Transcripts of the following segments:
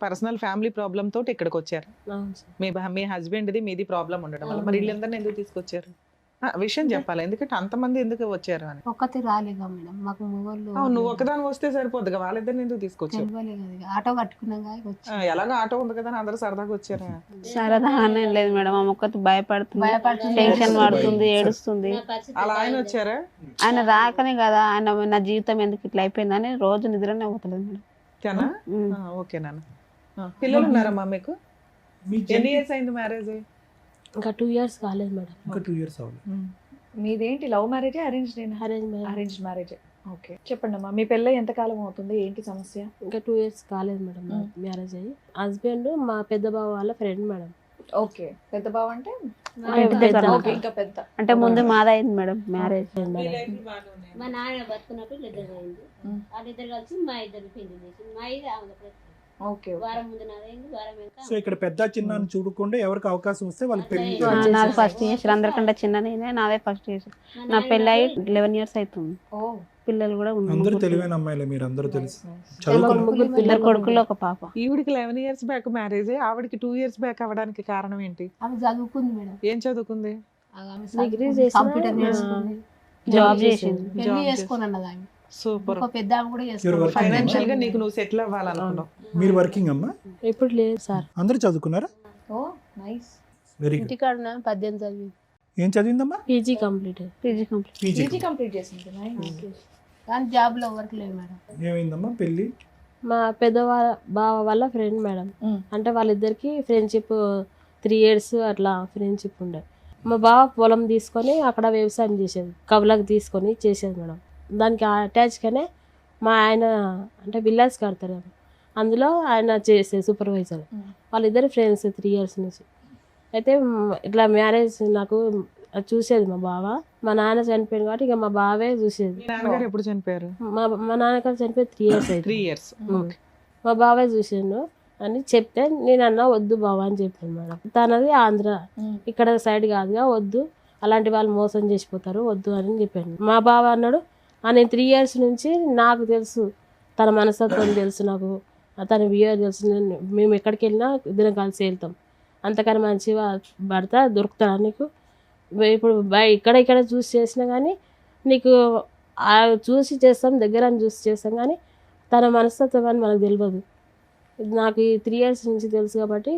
Personal family problem తోటి ఇక్కడికి వచ్చారు. అవును సార్. మీ హస్బెండ్ది మీది ప్రాబ్లం ఉండడం వల్ల మరి వీళ్ళందరినీ ఎందుకు తీసుకొచ్చారు? విషయం చెప్పాలి, ఎందుకంటే అంతమంది ఎందుకు వచ్చారు అని. ఒక్కతి రాలేగా మేడం, మాకు మొగోళ్ళు నువ్వు ఒకదాని వస్తే సరిపోద్దుగా, వాళ్ళిద్దరిని ఎందుకు తీసుకొచ్చారు? తెలియలేదు కదా, ఆటో కట్టుకున్నాం వచ్చి ఎలాగో ఆటో ఉంది కదా అని అందరూ సరదాగా వచ్చారా? సరదా అనేది లేదు మేడం, ఆమె ఒక్కటి భయపడుతుంది, భయపడుతుంది, టెన్షన్ పడుతుంది, ఏడుస్తుంది. అలా ఆయన వచ్చారా? ఆయన రాకనే కదా, ఆయన నా జీవితం ఎందుకు ఇట్లా అయిపోయిందని రోజు నిద్రనే పోతలేదు మేడం. తనా? ఓకే నాన్న. పిల్లలు ఉన్నారమ్మా మీకు? ఎన్ని ఇయర్స్ అయింది మ్యారేజ్? ఇంకా 2 years కాలేదు మేడం. ఇంకా 2 years అవ్వలేదు. మీదేంటి లవ్ మ్యారేజే అరేంజ్డ్ అయినా? Arrange marriage. ఓకే, చెప్పండి అమ్మా, మీ పెళ్ళి ఎంత కాలం అవుతుంది, ఏంటి సమస్య? ఇంకా 2 years కాలేదు మేడం మ్యారేజ్ అయ్యి. హస్బెండ్ మా పెద్ద బావ వాళ్ళ ఫ్రెండ్ మేడం. ఓకే, పెద్ద బావ అంటే ఓకే, ఇంకా పెద్ద అంటే ముందు మాదైంది మేడం మ్యారేజ్. మా నాన్న బతుకున్నప్పుడు వీళ్ళిద్దరు అయింది, వాళ్ళిద్దరు కలిసి మా ఇద్దరు పెళ్లి చేసింది. మా ఇది ఓకే, వారం ముందు నాదైంది, వారం వెనక సో ఇక్కడ పెద్ద చిన్న అని చూడకుండా ఎవరికి అవకాశం వస్తే వాళ్ళు పెళ్లి నాది ఫస్ట్ చేసారు, అందరికంటే చిన్న నేనే, నాదే ఫస్ట్ చేసారు. నా పెళ్ళి అయ్యి 11 years అవుతుంది, పిల్లలు కూడా అందరూ ఉన్నారు. తెలివైన అమ్మాయిలే, మీరు అందరూ తెలుసు. ఇద్దరు కొడుకులు ఒక పాప. ఈవిడికి 11 years బ్యాక్ మ్యారేజ్, ఆవిడకి 2 years బ్యాక్ అవ్వడానికి కారణం ఏంటి? ఆమె చదువుకుంది మేడం, ఏం చదువుకుంది? డిగ్రీ చేసి కంప్యూటర్ నేర్చుకుంది, జాబ్ చేసింది. పెళ్లి చేసుకొని అన్నది ఆమె. సూపర్. ఒక పెద్ద ఆమె కూడా You're చేసుకుంది. working. ఫైనాన్షియల్ గా నీకు నువ్వు సెటిల్ అవ్వాలనుకున్నావు. మీరు వర్కింగ్ అమ్మా? ఇప్పుడు లేదు సార్. అందరూ చదువుకున్నారా? Oh nice. Very good. ఇంటికాడ 18 చదివి ఏం చదివిందమ్మా? PG complete. PG complete. PG complete చేసింది. కానీ జాబ్ లో వర్క్ లేదు మేడం. ఏమైందమ్మా పెళ్లి? మా పెద్ద బావ వాళ్ళ ఫ్రెండ్ మేడం. అంటే వాళ్ళిద్దరికి ఫ్రెండ్షిప్ 3 years అట్లా ఫ్రెండ్షిప్ ఉండే. మా బావ పొలం తీసుకొని అక్కడ వ్యవసాయం చేసేది, కవులకు తీసుకొని చేసేది మేడం. దానికి అటాచ్గానే మా ఆయన అంటే విల్లాస్ కడతారు, అందులో ఆయన చేసే సూపర్వైజర్. వాళ్ళిద్దరు ఫ్రెండ్స్ 3 years నుంచి. అయితే ఇట్లా మ్యారేజ్ నాకు చూసేది మా బావ. మా నాన్న చనిపోయింది కాబట్టి ఇక మా బావే చూసేది. నాన్నగారు ఎప్పుడు చనిపోయారు? మా నాన్నగారు చనిపోయి 3 years అయింది. 3 years. మా బావే చూసిండు అని చెప్తే నేను అన్నా వద్దు బావ అని చెప్పాను మేడం. తనది ఆంధ్ర, ఇక్కడ సైడ్ కాదుగా, వద్దు అలాంటి వాళ్ళు మోసం చేసిపోతారు, వద్దు అని చెప్పాను. మా బావ అన్నాడు, నేను 3 years నుంచి నాకు తెలుసు, తన మనస్తత్వం తెలుసు, నాకు తన బిహేవియర్ తెలుసు, మేము ఎక్కడికి వెళ్ళినా ఇద్దరం కలిసి వెళ్తాం, అంతకని మంచి భర్త దొరుకుతాడా నీకు? ఇప్పుడు ఇక్కడ చూసి చేసినా కానీ నీకు చూసి చేస్తాం, దగ్గర చూసి చేస్తాం, కానీ తన మనస్తత్వం అని మనకు తెలియదు. నాకు ఈ 3 years నుంచి తెలుసు కాబట్టి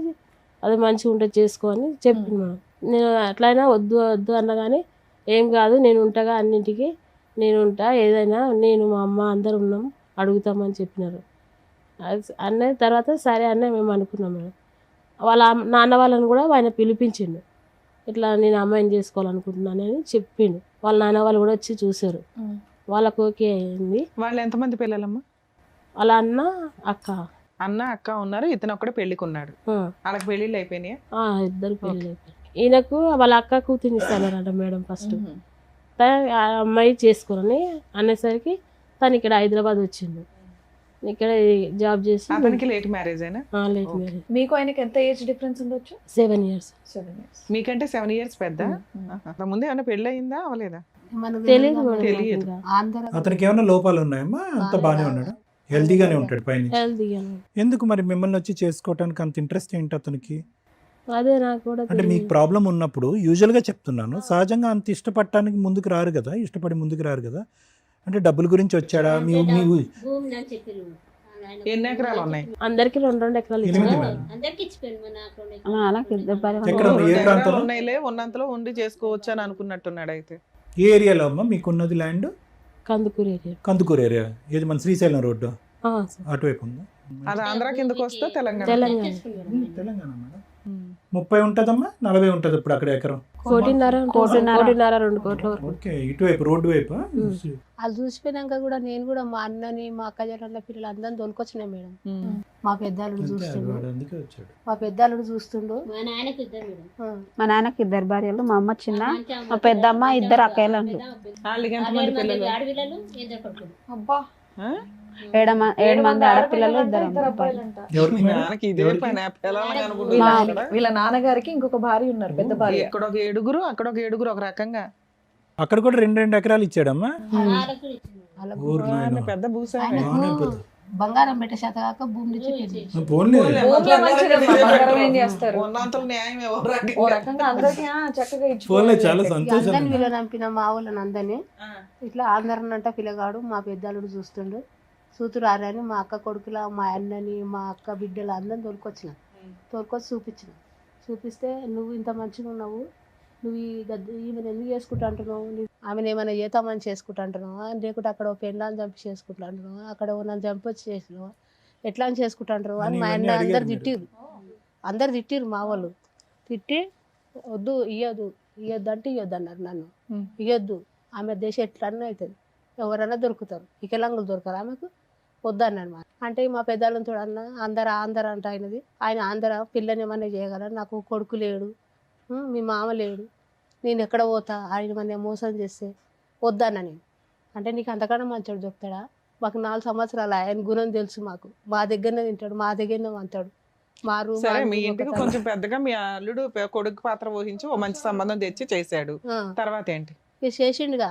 అది మంచిగా ఉంటే చేసుకో అని చెప్పింది మేడం. నేను అట్లయినా వద్దు వద్దు అన్నా కానీ ఏం కాదు, నేను ఉంటాగా, అన్నింటికి నేను ఉంటా, ఏదైనా నేను మా అమ్మ అందరు ఉన్నాం, అడుగుతామని చెప్పినారు. అన్న తర్వాత సరే అన్న మేము అనుకున్నాం మేడం. వాళ్ళ నాన్న వాళ్ళని కూడా ఆయన పిలిపించిండు, ఇట్లా నేను అమ్మాయిని చేసుకోవాలనుకుంటున్నాను అని చెప్పిండు. వాళ్ళ నాన్న వాళ్ళు కూడా వచ్చి చూసారు, వాళ్ళకు ఓకే అయింది. వాళ్ళు ఎంతమంది పిల్లలమ్మా? వాళ్ళ అన్న అక్క. అన్న అక్క ఉన్నారు, ఇతను ఒక్కడే పెళ్లికి ఉన్నాడు. వాళ్ళకి పెళ్లిళ్ళు అయిపోయినాయి? ఇద్దరు పెళ్ళి అయిపోయి. ఈయనకు వాళ్ళ అక్క కూతురు ఇస్తానంట మేడం. ఫస్ట్ ఆ అమ్మాయి చేసుకోరని అనేసరికి తను ఇక్కడ హైదరాబాద్ వచ్చిండు, ఇక్కడ జాబ్ చేసి. అతనికి లేట్ మ్యారేజ్ అయినా? Late marriage. మీకు ఆయనకి ఎంత ఏజ్ డిఫరెన్స్ ఉండొచ్చు? 7 years. 7 years. మీకంటే 7 years పెద్ద. ముందు ఏమైనా పెళ్ళి అయిందా అవలేదా? మనకు తెలియదు తెలియదు. ఆంధ్ర అతనికి ఏమైనా లోపాలు ఉన్నాయమ్మా? అంత బాగానే ఉన్నాడు, హెల్తీగానే ఉంటాడు పైన. హెల్తీగానే. ఎందుకు మరి మిమ్మల్ని వచ్చి చేసుకోవటానికి అంత ఇంట్రెస్ట్ ఏంటి అతనికి? అదే నాకు కూడా అంటే మీకు ప్రాబ్లం ఉన్నప్పుడు యూజువల్గా చెప్తున్నాను, సహజంగా అంత ఇష్టపడటానికి ముందుకు రారు కదా, ఇష్టపడి ముందుకు రారు కదా. అంటే డబ్బుల గురించి వచ్చాడా? భూమి నాకు చెప్పారు. ఎన్ని ఎకరాలు ఉన్నాయి? అందరికి 2 ఎకరాలు ఎనిమిది ఇచ్చారు. మేడం. అందరికి ఇచ్చిపోయాను, మా నాకు మా నాన్నకి ఇద్దరు భార్యలు. ఎక్కడ? ఏ ఎకరాలు ప్రాంతంలో? ఉన్నాయిలే, ఉన్నంతలో ఉండి చేసుకోవచ్చు అని అనుకున్నట్టున్నాడు. అయితే ఏ ఏరియాలో అమ్మా మీకున్నది land? Kandukuru area. Kandukuru area. ఏది మన శ్రీశైలం రోడ్డు సార్. అటువైపు ఉందా? అది ఆంధ్ర కిందకు వస్తే తెలంగాణ. తెలంగాణ. తెలంగాణ మేడం. 30 ఉంటుందమ్మా, 40 ఉంటుంది ఇప్పుడు అక్కడ ఎకరం. 1.5 2 కోట్ల వరకు. ఓకే, ఇటువైపు రోడ్డు వైపు. వాళ్ళు చూసిపోయినాక కూడా నేను కూడా మా అన్నని, మా అక్క చెల్లెళ్ళ పిల్లలు అందరిని తోలుకొచ్చినా మేడం. మా పెద్దాలుడు చూస్తుండు, అందుకే వచ్చాడు. మా పెద్దాలుడు చూస్తుండు. మా నాయనకు ఇద్దరు మేడం. మా నాన్నకి 2 భార్యలు, మా అమ్మ చిన్న, మా పెద్దమ్మ 2 అక్కయ్యలు. వాళ్ళకి ఎంతమంది పిల్లలు? ఆడపిల్లలు, 2 కొడుకులు. అబ్బా, 7 మంది ఆడపిల్లలు, 2 అబ్బాయిలు. ఎవరికి మేడం? నాన్నకి ఇదే పని, పిల్లలని వీళ్ళ అనుకుంటున్నాడు. నాన్నగారికి ఇంకొక భార్య ఉన్నారు, పెద్ద భార్య. ఇక్కడ ఒక 7, అక్కడ ఒక 7, ఒక రకంగా. అక్కడ కూడా 2 ఎకరాలు ఇచ్చాడమ్మా. వాళ్ళకు ఇచ్చింది. వాళ్ళకు ఊరు నాయనా. పెద్ద భూస్వామి. బాగానే పెద్ద. బంగారం పెట్టే శాత కాక భూమి నుంచి పెళ్లి. పోన్లే. భూమిలో మంచిదమ్మా, బంగారం ఏం చేస్తారు? ఉన్నంతలో న్యాయం ఎవరు ఓ రకంగా అందరికీ చక్కగా పోన్లే, చాలా ఇచ్చుకోవాలి. సంతోషం. అందరిని వీళ్ళని నంపిన మా వాళ్ళని అందరినీ ఇట్లా ఆంధ్రనంట పిల్లగాడు మా పెద్దలుడు చూస్తుండు, చూతురారని మా అక్క కొడుకుల మా అన్నని మా అక్క బిడ్డలు అందరిని తోలుకొచ్చిన, తోలుకొచ్చి చూపిస్తే నువ్వు ఇంత మంచిగా ఉన్నావు, నువ్వు ఈమెను ఎందుకు చేసుకుంటా అంటున్నావు, ఆమెను ఏమైనా చేతామని చేసుకుంటా అంటున్నావా, లేకుంటే అక్కడ ఓ పెళ్ళాన్ని చంపి చేసుకుంటా అంటున్నావా, అక్కడ నన్ను చంపి వచ్చి చేసినావా, ఎట్లా అని చేసుకుంటా అంటారు అని మా అన్న అందరు తిట్టిరు మా వాళ్ళు. తిట్టి వద్దు ఇయ్యొద్దు అంటే ఇయ్యొద్దు అన్నారు నన్ను. ఇయ్యొద్దు, ఆమె దేశం ఎట్లన్నా అవుతుంది, ఎవరైనా దొరుకుతారు, వికలాంగులు దొరకరు ఆమెకు, వద్దన్నాను మా అంటే మా పెద్దలతో అన్న ఆంధ్ర అంటే ఆయన ఆంధ్ర పిల్లని ఏమన్నా చేయగలరు, నాకు కొడుకు లేడు, మీ మామ లేడు, నేను ఎక్కడ పోతా, ఆయన మన మోసం చేస్తే వద్దన్న నేను. అంటే నీకు అంతకన్నా మంచోడు చెప్తాడా, మాకు 4 సంవత్సరాలు ఆయన గుణం తెలుసు, మాకు మా దగ్గరనే తింటాడు, మా దగ్గరనే వంతాడు, మా రూమ్ సరే మీ ఇంటికి కొంచెం పెద్దగా మీ అల్లుడు కొడుకు పాత్ర వహించి ఓ మంచి సంబంధం తెచ్చి చేశాడు, తర్వాత ఏంటి ఇక చేసిండుగా.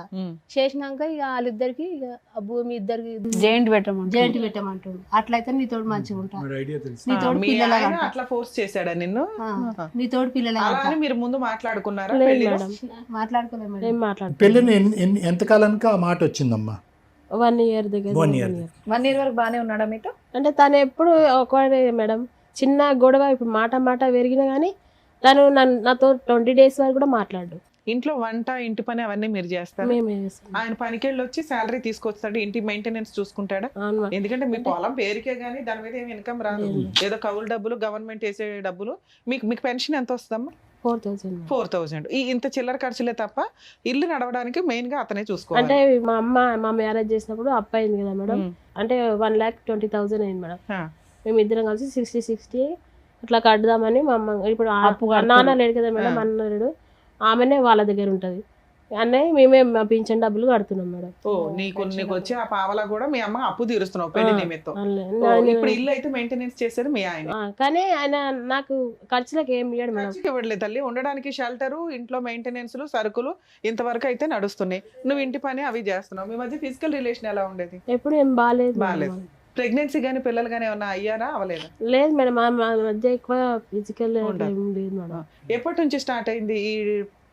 చేసినాక ఇక వాళ్ళిద్దరికి ఇక ఆ భూమి ఇద్దరికి జాయింట్ పెట్టమంటాడు. అట్లయితే నీతోడు మంచిగా ఉంటా, మరి ఐడియా తెలుసు. నీతోడు మీ పిల్లల ఆయన అట్లా ఫోర్స్ చేశాడా నిన్ను? నీతోడు పిల్లల అలా అని మీరు ముందు మాట్లాడుకున్నారా లేదు పెళ్లిలో? మేడం, మాట్లాడుకోలేము మేడం. ఏం మాట్లాడు. పెళ్ళిని ఎంతకాలానికి ఆ మాట వచ్చిందమ్మా? 1 year దగ్గర 1 year. 1 year వరకు బానే ఉన్నాడా మీతో? అంటే తను ఎప్పుడు ఒకడే మేడం, చిన్న గొడవ ఇప్పుడు మాట పెరిగినా కానీ తను నాతో 20 days వరకు కూడా మాట్లాడు. ఇంట్లో వంట ఇంటి పని అవన్నీ మీరు చేస్తారు? మేమే చేస్తాం. ఆయన పనికెళ్ళి వచ్చి శాలరీ తీసుకొస్తాడు, ఇంటి మెయింటెనెన్స్ చూసుకుంటాడా? అవును మేడం. ఎందుకంటే మీ పొలం పేరుకే గానీ దాని మీద ఏమి ఇన్కమ్ రాదు, ఏదో కౌలు డబ్బులు గవర్నమెంట్ వేసే డబ్బులు. మీకు పెన్షన్ ఎంత వస్తుందమ్మా? 4,000. 4,000. ఇంత చిల్లర ఖర్చులే తప్ప ఇల్లు నడవడానికి మెయిన్ గా అతనే చూసుకోవాలి. అంటే మా మ్యారేజ్ చేసినప్పుడు అప్పు అయింది కదా మేడం, అంటే 1,20,000 అయింది మేడం. మేము ఇద్దరం కలిసి 60 అట్లా కడదామని మా అమ్మ, ఇప్పుడు నాన్న లేడు కదా మేడం, అన్న లేడు, ఆమెనే వాళ్ళ దగ్గర ఉంటది, అన్నయ్య మేమే మా పింఛన్ డబ్బులు కడుతున్నాం మేడం. ఓ నీకు వచ్చి ఆ పావలా కూడా మీ అమ్మ అప్పు తీరుస్తున్నావు పెళ్లి నిమిత్తం. ఇప్పుడు ఇల్లు అయితే మెయింటెనెన్స్ చేసేది మీ ఆయన, కానీ ఆయన నాకు ఖర్చులకు ఏం ఇవ్వడు మేడం. ఇవ్వట్లేదు తల్లి, ఉండడానికి షెల్టర్, ఇంట్లో మెయింటెనెన్స్, సరుకులు ఇంతవరకు అయితే నడుస్తున్నాయి, నువ్వు ఇంటి పని అవి చేస్తున్నావు. మీ మధ్య ఫిజికల్ రిలేషన్ ఎలా ఉండేది? ఎప్పుడు ఏం బాగాలేదు. ప్రెగ్నెన్సీ గానీ పిల్లలు గానీ ఏమన్నా అయ్యారా అవలేదా? లేదు మేడం, మా మధ్య ఎక్కువ ఫిజికల్ లేదు మేడం. ఎప్పటి నుంచి స్టార్ట్ అయింది ఈ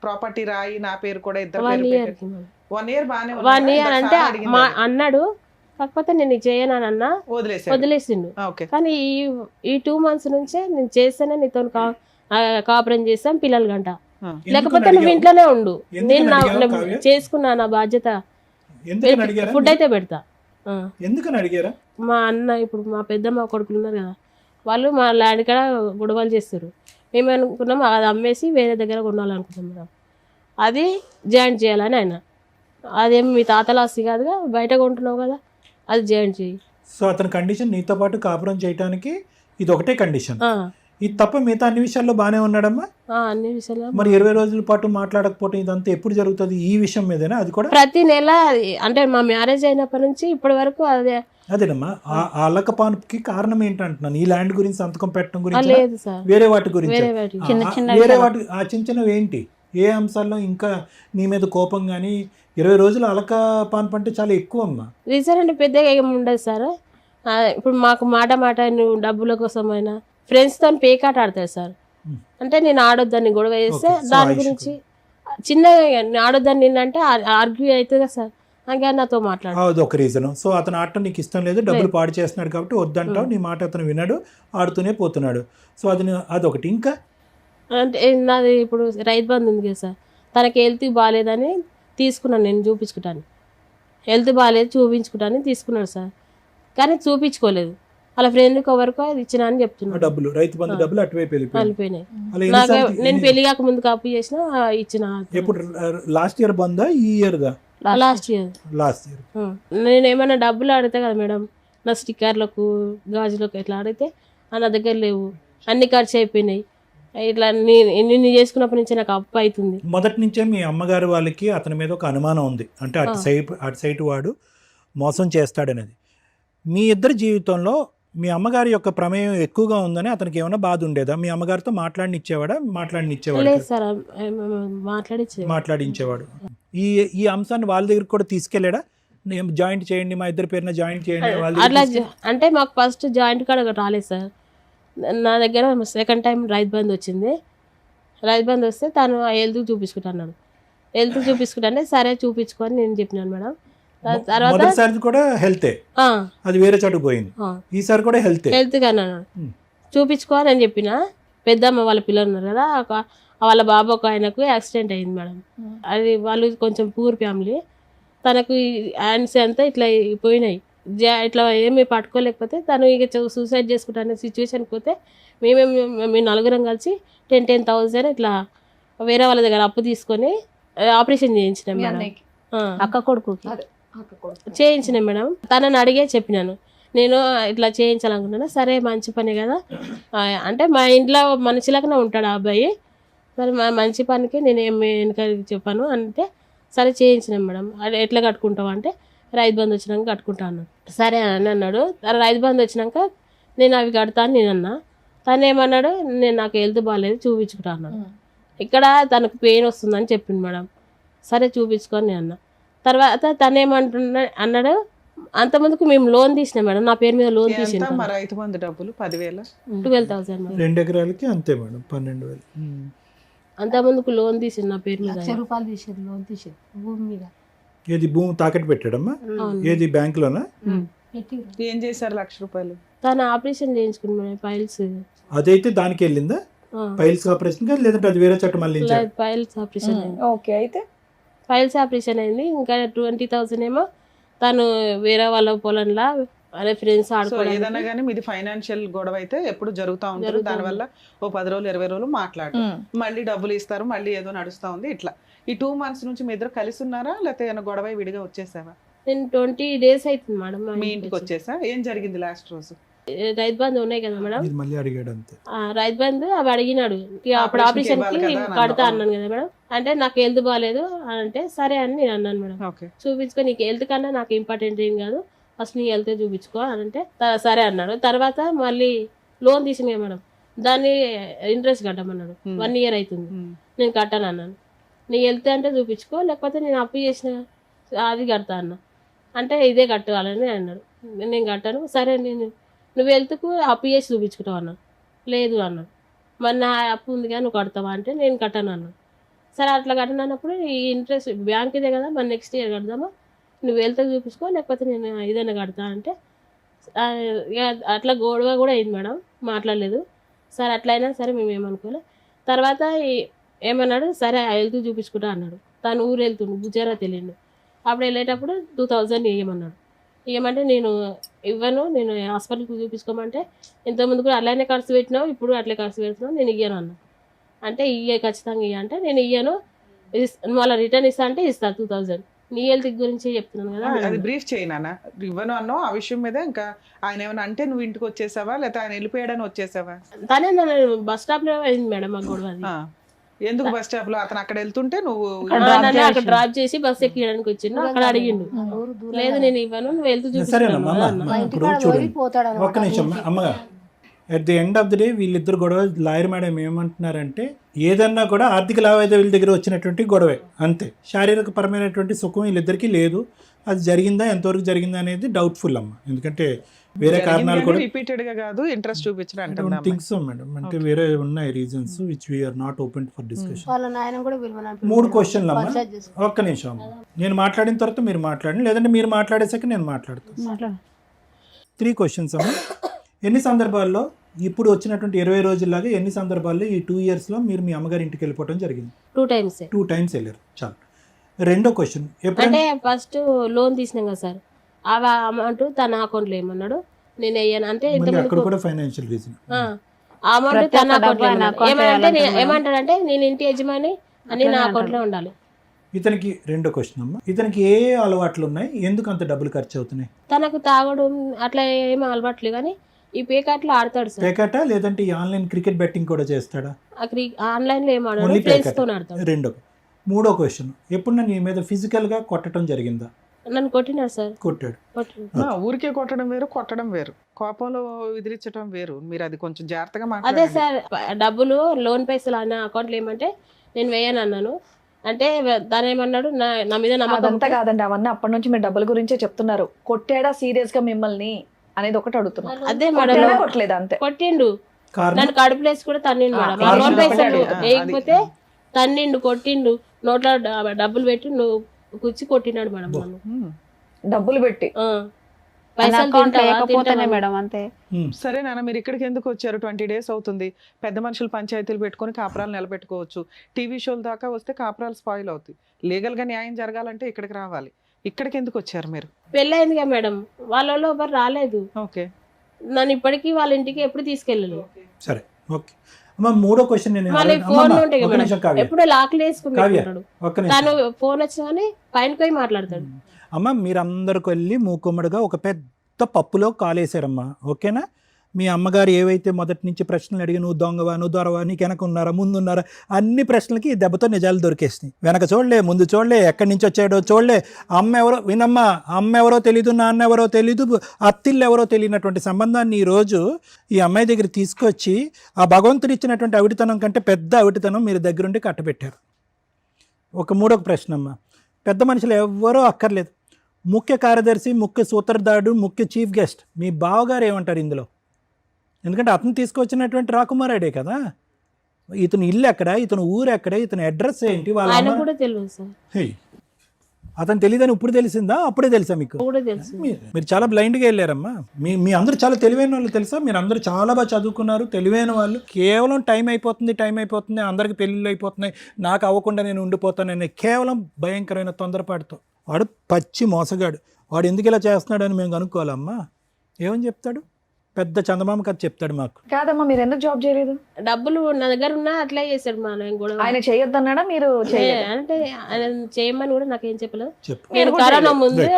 ప్రాపర్టీ రాయి నా పేరు కూడా ఇద్దరు 1 year కి 1 year బానే 1 year అంటే మా అన్నాడు, కాకపోతే నేను చేయను అని అన్నా, వదిలేసిండు. కానీ ఈ 2 months నుంచే నేను చేస్తేనే నీతో కాపురం చేస్తాను, పిల్లలు గంట, లేకపోతే నువ్వు ఇంట్లోనే ఉండు, నేను చేసుకున్నా నా బాధ్యత, ఫుడ్ అయితే పెడతా. ఎందుకని అడిగారా? మా అన్న ఇప్పుడు మా పెద్దమ్మ కొడుకులు ఉన్నారు కదా, వాళ్ళు మా ల్యాండ్ కాడ గొడవలు చేస్తారు, మేము అనుకున్నాం అది అమ్మేసి వేరే దగ్గర కొనాలనుకుంటాం మేడం, అది జాయింట్ చేయాలని ఆయన. అదేమి మీ తాతల ఆస్తి కాదుగా, బయట కొంటున్నావు కదా, అది జాయింట్ చేయి. సో అతని కండిషన్ నీతో పాటు కాపురం చేయడానికి ఇది ఒకటే కండిషన్, ఇది తప్ప మిగతా అన్ని విషయాల్లో బానే ఉన్నాడమ్మా? అన్ని విషయాలు. మరి 20 రోజుల పాటు మాట్లాడకపోవడం ఇదంతా ఎప్పుడు జరుగుతుంది? ఈ విషయం మీదేనా? అది కూడా ప్రతి నెల, అంటే మా మ్యారేజ్ అయినప్పటి నుంచి ఇప్పటి వరకు అదేనమ్మా. ఆ అలకపానుకి కారణం ఏంటంటున్నాను, ఈ ల్యాండ్ గురించి సంతకం పెట్టడం గురించి లేదు సార్, వేరే వాటి గురించి, వేరే వాటి ఆ చిన్న చిన్నవి ఏంటి, ఏ అంశాల్లో ఇంకా నీ మీద కోపం కానీ? 20 రోజులు అలకపాను అంటే చాలా ఎక్కువ అమ్మా. రీజన్ అంటే పెద్దగా ఏమి ఉండదు సార్, ఇప్పుడు మాకు మాట నువ్వు డబ్బుల కోసమైనా ఫ్రెండ్స్తో పేకాట ఆడతారు సార్, అంటే నేను ఆడొద్దని గొడవ చేస్తే దాని గురించి చిన్న ఆడొద్దని నిన్నంటే ఆర్గ్యూ అవుతుంది కదా సార్, ఇంకా నాతో మాట్లాడు, అది ఒక రీజన్. సో అతను ఆడటం నీకు ఇష్టం లేదు, డబ్బులు పాడు చేస్తున్నాడు కాబట్టి వద్దంటావు, నీ మాట అతను వినడు, ఆడుతూనే పోతున్నాడు. సో అదొకటి. ఇంకా అంటే నాది ఇప్పుడు రైతు బంధు ఉంది కదా సార్, తనకి హెల్త్ బాగాలేదని తీసుకున్నాను, నేను చూపించుకుంటాను, హెల్త్ బాగాలేదు చూపించుకుంటాను తీసుకున్నాడు సార్, కానీ చూపించుకోలేదు, వాళ్ళ ఫ్రెండ్కి ఎవరికో అది ఇచ్చిన అని చెప్తున్నాడు. డబ్బులు, రైతు బంధు డబ్బులు అటువైపు వెళ్ళిపోయినాయి. నాకు నేను పెళ్లి కాక ముందు కాపీ చేసిన ఇచ్చిన. ఎప్పుడు? లాస్ట్ ఇయర్ బందా, ఈ ఇయర్ దా? Last year. నేను ఏమైనా డబ్బులు అడితే కదా మేడం, నా స్టిక్కర్లకు గాజులకు ఇట్లా అడిగితే నా దగ్గర లేవు, అన్ని ఖర్చు అయిపోయినాయి, ఇట్లా నేను చేసుకున్నప్పటి నుంచి నాకు అప్పు అవుతుంది. మొదటి నుంచే మీ అమ్మగారు వాళ్ళకి అతని మీద ఒక అనుమానం ఉంది, అంటే అటు సైడ్ వాడు మోసం చేస్తాడనేది. మీ ఇద్దరి జీవితంలో మీ అమ్మగారి యొక్క ప్రమేయం ఎక్కువగా ఉందని అతనికి ఏమైనా బాధ ఉండేదా? మీ అమ్మగారితో మాట్లాడించేవాడు? మాట్లాడించేవాడు. ఈ అంశాన్ని వాళ్ళ దగ్గరికి కూడా తీసుకెళ్ళాడా? జాయింట్ చేయండి, మా ఇద్దరి పేరున జాయింట్ చేయండి వాళ్ళు అట్లా అంటే మాకు ఫస్ట్ జాయింట్ కార్డ్ రాలేదు సార్. నా దగ్గర సెకండ్ టైం రైతు బంధు వచ్చింది. రైతు బంధు వస్తే తను హెల్త్ చూపించుకుంటున్నాడు. హెల్త్ చూపించుకుంటే సరే చూపించుకొని నేను చెప్పినాను మేడం. తర్వాత మొదటిసారి కూడా హెల్తే, అది వేరే చోటుకు పోయింది. ఈసారి కూడా హెల్తే. హెల్త్ కానీ చూపించుకోవాలి అని చెప్పిన. పెద్దమ్మ వాళ్ళ పిల్లలు ఉన్నారు కదా, వాళ్ళ బాబు ఒక ఆయనకు యాక్సిడెంట్ అయింది మేడం. అది వాళ్ళు కొంచెం పూర్ ఫ్యామిలీ. తనకు హ్యాండ్స్ అంతా ఇట్లా పోయినాయి. ఇట్లా ఏమి పట్టుకోలేకపోతే తను ఇక సూసైడ్ చేసుకుంటానే సిచ్యువేషన్కి పోతే మేము నలుగురం కలిసి 10,000 ఇట్లా వేరే వాళ్ళ దగ్గర అప్పు తీసుకొని ఆపరేషన్ చేయించినాం మీ మేడం. అన్నయ్యకి అక్క కొడుకు చేయించినాం మేడం. తనని అడిగే చెప్పినాను నేను ఇట్లా చేయించాలనుకున్నాను. సరే మంచి పని కదా అంటే మా ఇంట్లో మనిషిలాగానే ఉంటాడు ఆ అబ్బాయి. సరే మంచి పనికి నేను ఏమి వెనక చెప్పాను అంటే సరే చేయించినాం మేడం. అది ఎట్లా కట్టుకుంటావు అంటే రైతు బంధు వచ్చినాక కట్టుకుంటా అన్నాడు. సరే అని అన్నాడు. రైతు బంధు వచ్చినాక నేను అవి కడతాను నేను అన్నా. తను ఏమన్నాడు, నేను నాకు హెల్త్ బాగాలేదు చూపించుకుంటా అన్నాడు. ఇక్కడ తనకు పెయిన్ వస్తుందని చెప్పింది మేడం. సరే చూపించుకొని నేను అన్నా. తర్వాత తను అన్నాడు, అంతమందికి మేము లోన్ తీసినాం మేడం. నా పేరు మీద లోన్ తీసినాం. మా రైతు బంధు డబ్బులు 10,000 12,000 మేడం. 2 ఎకరాలకి అంతే మేడం, 12,000. అంతమందికి లోన్ తీసింది నా పేరు మీద. ₹1,00,000 తీసేది, లోన్ తీసేది భూమి మీద. ఏది భూమి తాకట్టు పెట్టాడమ్మా? ఏది బ్యాంకులోనా? ఏం చేశారు ₹1,00,000? తను ఆపరేషన్ చేయించుకున్నాడు పైల్స్. అదైతే దానికి వెళ్ళిందా? పైల్స్ ఆపరేషన్ కాదు, లేదంటే అది వేరే చోట మళ్ళీ పైల్స్ ఆపరేషన్ అయింది. ఓకే, అయితే పైల్స్ ఆపరేషన్ అయింది. ఇంకా 20,000 ఏమో తను వేరే వాళ్ళ పొలంలో అదే ఫ్రెండ్స్ ఆడుకోవడం. ఏదైనా కానీ మీది ఫైనాన్షియల్ గొడవ అయితే ఎప్పుడు జరుగుతూ ఉంటుంది. దానివల్ల ఓ 10 రోజులు 20 రోజులు మాట్లాడు, మళ్ళీ డబ్బులు ఇస్తారు, మళ్ళీ ఏదో నడుస్తూ ఉంది. ఇట్లా ఈ 2 months నుంచి మీ ఇద్దరు కలిసి ఉన్నారా, లేకపోతే ఏమైనా గొడవ విడిగా వచ్చేసావా? నేను 20 days అవుతుంది మేడం మీ ఇంటికి వచ్చేసా. ఏం జరిగింది లాస్ట్ రోజు? రైతు బంధు ఉన్నాయి కదా మేడం, ఇది మళ్ళీ అడిగాడు అంతే. రైతు బంధు అవి అడిగినాడు. అప్పుడు ఆపరేషన్ కి కడతా అన్నాను కదా మేడం. అంటే నాకు హెల్త్ బాగాలేదు అని అంటే సరే అని నేను అన్నాను మేడం. చూపించుకో, నీకు హెల్త్ కన్నా నాకు ఇంపార్టెంట్ ఏం కాదు, ఫస్ట్ నీ హెల్త్ చూపించుకో అని అంటే సరే అన్నాడు. తర్వాత మళ్ళీ లోన్ తీసినా మేడం, దాన్ని ఇంట్రెస్ట్ కట్టమన్నాడు. 1 year అవుతుంది, నేను కట్టాను అన్నాను. నీ హెల్త్ అంటే చూపించుకో, లేకపోతే నేను అప్పు చేసిన అది కడతా అన్నా. అంటే ఇదే కట్టాలని అన్నాడు. నేను కట్టాను. సరే నువ్వు హెల్త్కు అప్పు చేసి చూపించుకుంటావు అన్నాను. లేదు అన్నాడు. మరి నా అప్పు ఉంది కానీ నువ్వు కడతావా అంటే నేను కట్టాను అన్నాడు. సరే అట్లా కట్టాను అన్నప్పుడు ఈ ఇంట్రెస్ట్ బ్యాంక్ ఇదే కదా, మరి నెక్స్ట్ ఇయర్ కడదామా, నువ్వు హెల్త్ చూపించుకో, లేకపోతే నేను ఏదైనా కడతా అంటే ఇక అట్లా గొడవ కూడా అయింది మేడం. మాట్లాడలేదు. సరే అట్లా అయినా సరే మేము ఏమనుకోలే. తర్వాత ఏమన్నాడు, సరే హెల్త్ చూపించుకుంటా అన్నాడు. తను ఊరు వెళ్తుండు, గుజరాత్ వెళ్ళిండు. అప్పుడు వెళ్ళేటప్పుడు 2,000 ఇవ్వమన్నాడు. ఇవ్వమంటే నేను ఇవ్వను, నేను హాస్పిటల్కి చూపించుకోమంటే ఇంతకుముందు కూడా అలానే ఖర్చు పెట్టినావు, ఇప్పుడు అట్లే ఖర్చు పెడుతున్నావు, నేను ఇయ్యను అన్నా. అంటే ఖచ్చితంగా ఇయ్య అంటే నేను ఇయ్యను, మళ్ళీ రిటర్న్ ఇస్తా అంటే ఇస్తా 2,000. నీ హెల్త్ గురించి చెప్తున్నాను కదా. అది బ్రీఫ్ చేయనా, ఇవ్వను అన్నావు ఆ విషయం మీద. ఇంకా ఆయన ఏమైనా అంటే నువ్వు ఇంటికి వచ్చేసావా, లేకపోతే ఆయన వెళ్ళిపోయాడని వచ్చేసావా? తనే నన్ను బస్ స్టాప్ లో అయింది మేడం మా గొడవ. ఎందుకు బస్ స్టాప్ లో? అతను అక్కడ వెళ్తుంటే నువ్వు అక్కడ డ్రాప్ చేసి బస్ ఎక్కడానికి వచ్చిండు. అక్కడ అడిగిండు, లేదు నేను ఇవ్వను, నువ్వు వెళ్తూ చూసుకో. ఒక్క నిమిషం అమ్మగా, at the end of the day వీళ్ళిద్దరు గొడవ, లాయర్ మేడం ఏమంటున్నారంటే ఏదన్నా కూడా ఆర్థిక లావాదేవీల దగ్గర వచ్చినటువంటి గొడవే అంతే. శారీరక పరమైనటువంటి సుఖం వీళ్ళిద్దరికీ లేదు. అది జరిగిందా, ఎంతవరకు జరిగిందా అనేది డౌట్ఫుల్ అమ్మ. ఎందుకంటే వేరే కారణాలు కూడా రిపీటెడ్ గా కాదు, ఇంట్రెస్ట్ చూపించడం థింగ్స్ మేడం. అంటే వేరే ఉన్నాయి reasons which we are not open for discussion. వాళ్ళ నాయన కూడా పిలవనంటున్నాడు. 3 questions అమ్మ. ఒక్క నిమిషం అమ్మ, నేను మాట్లాడిన తర్వాత మీరు మాట్లాడండి, లేదంటే మీరు మాట్లాడేసాక నేను మాట్లాడతాను. 3 questions అమ్మ. ఎన్ని సందర్భాల్లో ఇప్పుడు వచ్చినటువంటి 20 రోజుల్లాగా ఎన్ని సందర్భాల్లో ఈ 2 years లో మీరు మీ అమ్మగారి ఇంటికి వెళ్ళిపోవడం జరిగింది? 2 times వెళ్ళారు. చాలు. రెండో క్వశ్చన్, అంటే ఫస్ట్ లోన్ తీసినాం కదా సార్, ఆ అమౌంట్ తన అకౌంట్లో ఏమన్నాడు, నేను వేయను అంటే అక్కడ కూడా ఫైనాన్షియల్ రీజన్. ఆ అమౌంట్ తన అకౌంట్లో ఏమంటాడంటే నేను ఇంటి యజమాని అని నా అకౌంట్లో ఉండాలి. ఇతనికి రెండో క్వశ్చన్ అమ్మా, ఇతనికి ఏ అలవాట్లు ఉన్నాయి, ఎందుకు అంత డబ్బులు ఖర్చు అవుతున్నాయి? తనకు తాగడు అట్లా ఏమీ అలవాట్లేదు, కానీ ఈ పేకాట్లో ఆడతాడు సార్. పేకాట లేదంటే ఈ ఆన్లైన్ క్రికెట్ బెట్టింగ్ కూడా చేస్తాడా? ఆన్లైన్ లో ఏం ఆడాడు, ఫ్రెండ్స్ తో ఆడతాడు. రెండో. మూడో క్వశ్చన్, ఎప్పుడు నీ మీద ఫిజికల్ గా కొట్టడం జరిగిందా? నన్ను కొట్టినాడు సార్. కొట్టాడు. ఊరికే కొట్టడం వేరు, కొట్టడం వేరు, కోపంలో విదిరించడం వేరు. మీరు అది కొంచెం జాగ్రత్తగా అదే సార్, డబ్బులు లోన్ పైసలు అన్న అకౌంట్లో ఏమంటే నేను వేయను అన్నాను. అంటే తను ఏమన్నాడు, నా మీద నమ్మకం అదంతా కాదండి, అవన్నీ అప్పటి నుంచి మీరు డబ్బుల గురించే చెప్తున్నారు. కొట్టాడా సీరియస్ గా మిమ్మల్ని అనేది ఒకటి అడుగుతున్నారు. అదే కొట్టాడా మేడం, కొట్టలేదు అంతే. కొట్టిండు కారణం నన్ను కడుపులేసి కూడా తన్నిండు మేడం. ఆ కారణం నోట్ పైసలు చెప్పండి. వేయకపోతే తన్నిండు, కొట్టిండు, నోట్లో డబ్బులు పెట్టి కుచ్చి కొట్టినాడు మేడం నన్ను. డబ్బులు పెట్టి ఆ. పైసలు అకౌంట్ తింటావా? లేకపోతేనే తింటావా? మేడం అంతే. సరే నాన్న, మీరు ఇక్కడికి ఎందుకు వచ్చారు? 20 days అవుతుంది. పెద్ద మనుషులు పంచాయతీలు పెట్టుకొని కాపురాలు నిలబెట్టుకోవచ్చు. టీవీ షోల దాకా వస్తే కాపురాలు స్పాయిల్ అవుతాయి. లీగల్ గా న్యాయం జరగాలంటే ఇక్కడికి రావాలి. ఇక్కడికి ఎందుకు వచ్చారు మీరు? పెళ్ళయిందిగా మేడం, వాళ్ళలో ఎవరు రాలేదు. ఓకే, నన్ను ఇప్పటికీ వాళ్ళ ఇంటికి ఎప్పుడు తీసుకెళ్ళలేదు. సరే ఓకే అమ్మ. మూడో క్వశ్చన్ నేను వాళ్ళ అడగ- ఫోన్ అమ్మమ్మ, ఉంటాయి ఒక్క మేడం, నిమిషం కావ్య, ఎప్పుడు లాక్లు వేసుకుని కావ్య. పెట్టుకుంటాడు. ఒక్క నిమిషం. తను ఫోన్ వచ్చినా కానీ పైనకి పోయి మాట్లాడతాడు. అమ్మ మీరందరికి వెళ్ళి మూకుమ్మడిగా ఒక పెద్ద పప్పులో కాలేశారమ్మా, ఓకేనా? మీ అమ్మగారు ఏవైతే మొదటి నుంచి ప్రశ్నలు అడిగి నువ్వు దొంగవా, నువ్వు దొరవా, నీకు వెనక ఉన్నారా, ముందున్నారా, అన్ని ప్రశ్నలకి ఈ దెబ్బతో నిజాలు దొరికేసినాయి. వెనక చూడలే, ముందు చూడలే, ఎక్కడి నుంచి వచ్చాడో చూడలే. అమ్మ ఎవరో వినమ్మా, అమ్మ ఎవరో తెలీదు, నాన్న ఎవరో తెలీదు, అత్తిళ్ళు ఎవరో తెలియనటువంటి సంబంధాన్ని ఈరోజు ఈ అమ్మాయి దగ్గర తీసుకొచ్చి ఆ భగవంతుడు ఇచ్చినటువంటి అవిటితనం కంటే పెద్ద అవిటితనం మీరు దగ్గరుండి కట్టబెట్టారు. మూడో ప్రశ్న అమ్మ, పెద్ద మనుషులు ఎవ్వరూ అక్కర్లేదు. ముఖ్య కార్యదర్శి, ముఖ్య సూత్రధారుడు, ముఖ్య చీఫ్ గెస్ట్ మీ బావగారు ఏమంటారు ఇందులో? ఎందుకంటే అతను తీసుకొచ్చినటువంటి రాకుమారాడే కదా. ఇతను ఇల్లు ఎక్కడ, ఇతను ఊరు ఎక్కడ, ఇతని అడ్రస్ ఏంటి, వాళ్ళ ఆయన అమ్మ- కూడా తెలియదు సార్. హే, అతను తెలియదని ఇప్పుడు తెలిసిందా, అప్పుడే తెలుసా మీకు? కూడా తెలుసు. మీరు చాలా బ్లైండ్గా వెళ్ళారమ్మా. మీ అందరూ చాలా తెలివైన వాళ్ళు తెలుసా? మీరు అందరూ చాలా బాగా చదువుకున్నారు, తెలివైన వాళ్ళు. కేవలం టైం అయిపోతుంది, అందరికి పెళ్ళిళ్ళు అయిపోతున్నాయి, నాకు అవ్వకుండా నేను ఉండిపోతానని కేవలం భయంకరమైన తొందరపాటుతో. వాడు పచ్చి మోసగాడు. వాడు ఎందుకు ఇలా చేస్తున్నాడని మేము కనుక్కోవాలమ్మా. ఏమని చెప్తాడు? పెద్ద చందమామ కథ చెప్తాడు మాకు. కాదమ్మా, మీరు ఎందుకు జాబ్ చేయలేదు? డబ్బులు నా దగ్గర ఉన్నా అట్లా చేశాడు మా నేను కూడా. ఆయన చేయొద్దన్నాడా మీరు చేయలేదు? అంటే ఆయన చేయమని కూడా నాకేం చెప్పలేదు. చెప్పు. నేను కరోనా ముందే,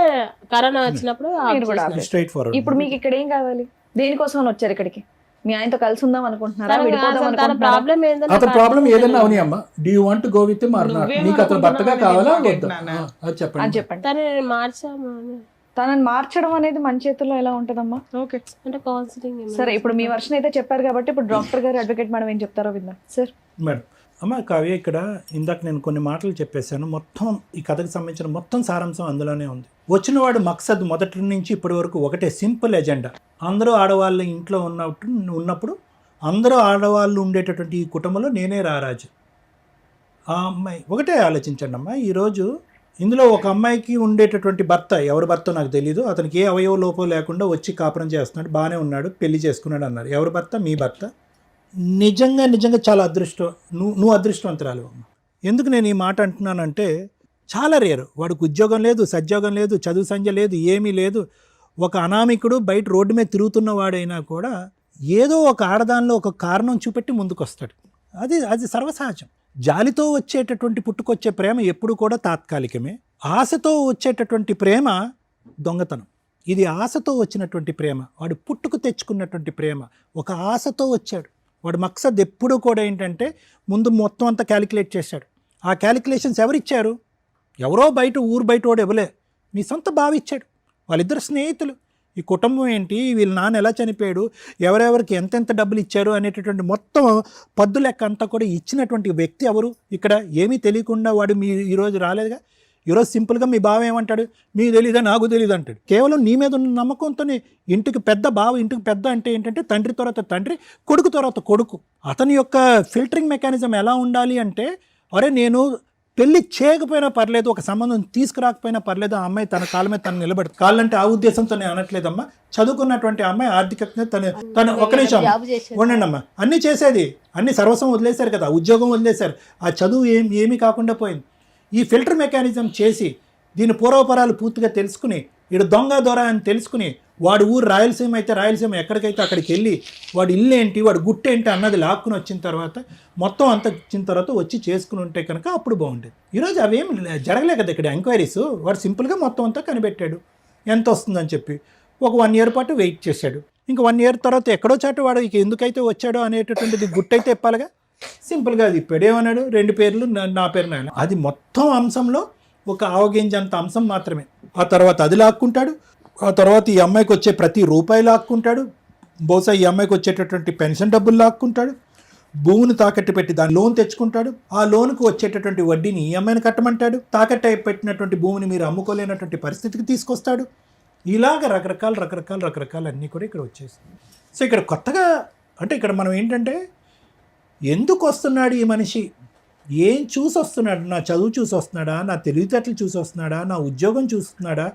కరోనా వచ్చినప్పుడు మీరు కూడా ఆపేశారు. Straight forward. ఇప్పుడు మీకు ఇక్కడ ఏం కావాలి? దేనికోసం వచ్చారు ఇక్కడికి? మీ ఆయనతో కలిసి ఉందాం అనుకుంటున్నారా, విడిపోదాం తన అనుకుంటున్నారా? ప్రాబ్లం ఏంటంటే అతని ప్రాబ్లం ఏదైనా అవని అమ్మ. Do you want go with or not? నువ్వేం నీకు అతను భర్తగా అనుకుంటున్నావు కావాలా అనేది వద్దా? నాన్న. అది చెప్పండి. అని చెప్పండి. తను మార్చాము అని. తనని మార్చడం అనేది మన చేతుల్లో ఎలా ఉంటదమ్మా? ఓకే. అంటే కౌన్సిలింగ్. సరే, ఇప్పుడు మీ వర్షన్ అయితే చెప్పారు కాబట్టి ఇప్పుడు డాక్టర్ గారు, అడ్వకేట్ మేడం ఏం చెప్తారో విందాం సార్. మేడం, అమ్మ కావ్య, ఇక్కడ ఇందాక నేను కొన్ని మాటలు చెప్పేశాను. మొత్తం ఈ కథకు సంబంధించిన మొత్తం సారాంశం అందులోనే ఉంది. వచ్చినవాడు మక్సద్ మొదటి నుంచి ఇప్పటి వరకు ఒకటే, సింపుల్ ఎజెండా. అందరూ ఆడవాళ్ళ ఇంట్లో ఉన్నప్పుడు అందరూ ఆడవాళ్ళు ఉండేటటువంటి ఈ కుటుంబంలో నేనే రారాజు. ఆ అమ్మాయి ఒకటే ఆలోచించండి అమ్మా. ఈరోజు ఇందులో ఒక అమ్మాయికి ఉండేటటువంటి భర్త, ఎవరి భర్త నాకు తెలీదు, అతనికి ఏ అవయవ లోపం లేకుండా వచ్చి కాపురం చేస్తున్నాడు, బాగానే ఉన్నాడు, పెళ్లి చేసుకున్నాడు అన్నారు. ఎవరి భర్త? మీ భర్త. నిజంగా చాలా అదృష్టం. నువ్వు అదృష్టవంతురాలు అమ్మ. ఎందుకు నేను ఈ మాట అంటున్నానంటే, చాలా రేరు. వాడికి ఉద్యోగం లేదు, సద్యోగం లేదు, చదువు సంధ్య లేదు, ఏమీ లేదు. ఒక అనామికుడు బయట రోడ్డు మీద తిరుగుతున్న వాడైనా కూడా ఏదో ఒక ఆడదానిలో ఒక కారణం చూపెట్టి ముందుకు వస్తాడు. అది సర్వసహజం. జాలితో వచ్చేటటువంటి పుట్టుకొచ్చే ప్రేమ ఎప్పుడు కూడా తాత్కాలికమే. ఆశతో వచ్చేటటువంటి ప్రేమ దొంగతనం. ఇది ఆశతో వచ్చినటువంటి ప్రేమ. వాడు పుట్టుకు తెచ్చుకున్నటువంటి ప్రేమ. ఒక ఆశతో వచ్చాడు. వాడు మక్సద్ ఎప్పుడూ కూడా ఏంటంటే ముందు మొత్తం అంతా క్యాలిక్యులేట్ చేశాడు. ఆ క్యాలిక్యులేషన్స్ ఎవరిచ్చారు? ఎవరో ఊరు బయట వాడు ఇవ్వలే, మీ సొంత బావ ఇచ్చాడు. వాళ్ళిద్దరు స్నేహితులు. ఈ కుటుంబం ఏంటి, వీళ్ళ నాన్న ఎలా చనిపోయాడు, ఎవరెవరికి ఎంతెంత డబ్బులు ఇచ్చారు అనేటటువంటి మొత్తం పద్దు లెక్క అంతా కూడా ఇచ్చినటువంటి వ్యక్తి ఎవరు? ఇక్కడ ఏమీ తెలియకుండా వాడు ఈరోజు రాలేదుగా. ఈరోజు సింపుల్గా మీ బావ ఏమంటాడు? మీకు తెలీదా, నాకు తెలీదు అంటాడు. కేవలం నీ మీద ఉన్న నమ్మకంతోనే. ఇంటికి పెద్ద బావ, ఇంటికి పెద్ద అంటే ఏంటంటే తండ్రి తర్వాత తండ్రి, కొడుకు తర్వాత కొడుకు. అతని యొక్క ఫిల్టరింగ్ మెకానిజం ఎలా ఉండాలి అంటే, అరే నేను పెళ్లి చేయకపోయినా పర్లేదు, ఒక సంబంధం తీసుకురాకపోయినా పర్లేదు, ఆ అమ్మాయి తన కాళ్ళ మీద తను నిలబడుతుంది. కాళ్ళంటే ఆ ఉద్దేశంతో నేను అనట్లేదమ్మా. చదువుకున్నటువంటి అమ్మాయి ఆర్థికంగా తను ఒక నిమిషం ఉండండి అమ్మా. అన్నీ చేసేది, అన్ని సర్వస్వం వదిలేశారు కదా, ఉద్యోగం వదిలేశారు, ఆ చదువు ఏమీ కాకుండా పోయింది. ఈ ఫిల్టర్ మెకానిజం చేసి దీని పూర్వపరాలు పూర్తిగా తెలుసుకుని, ఇడు దొంగ దొర అని తెలుసుకుని, వాడు ఊరు రాయలసీమ అయితే రాయలసీమ ఎక్కడికైతే అక్కడికి వెళ్ళి వాడు ఇల్లు ఏంటి, వాడు గుట్టేంటి అన్నది లాక్కుని వచ్చిన తర్వాత, మొత్తం అంతా ఇచ్చిన తర్వాత వచ్చి చేసుకుని ఉంటే కనుక అప్పుడు బాగుండేది. ఈరోజు అవేం జరగలే కదా ఇక్కడ ఎంక్వైరీస్. వాడు సింపుల్గా మొత్తం అంతా కనిపెట్టాడు ఎంత వస్తుందని చెప్పి. ఒక 1 year పాటు వెయిట్ చేశాడు. ఇంకా 1 year తర్వాత ఎక్కడో చాటు వాడు ఇక ఎందుకైతే వచ్చాడో అనేటటువంటిది గుట్టయితే ఇప్పాలిగా. సింపుల్గా అది ఇప్పాడు. ఏమన్నాడు? 2 పేర్లు, నా పేరు నాయన. అది మొత్తం అంశంలో ఒక ఆవగింజంత అంశం మాత్రమే. ఆ తర్వాత అది లాక్కుంటాడు. ఆ తర్వాత ఈ అమ్మాయికి వచ్చే ప్రతి రూపాయి లాక్కుంటాడు. బహుశా ఈ అమ్మాయికి వచ్చేటటువంటి పెన్షన్ డబ్బులు లాక్కుంటాడు. భూమిని తాకట్టు పెట్టి దాని లోన్ తెచ్చుకుంటాడు. ఆ లోన్కు వచ్చేటటువంటి వడ్డీని ఈఎంఐని కట్టమంటాడు. తాకట్టు పెట్టినటువంటి భూమిని మీరు అమ్ముకోలేనటువంటి పరిస్థితికి తీసుకొస్తాడు. ఇలాగ రకరకాల అన్నీ కూడా ఇక్కడ వచ్చేసింది. సో ఇక్కడ కొత్తగా అంటే ఇక్కడ మనం ఏంటంటే ఎందుకు వస్తున్నాడు ఈ మనిషి, ఏం చూసి వస్తున్నాడు, నా చదువు చూసి వస్తున్నాడా, నా తెలివితేటలు చూసి వస్తున్నాడా, నా ఉద్యోగం చూస్తున్నాడా,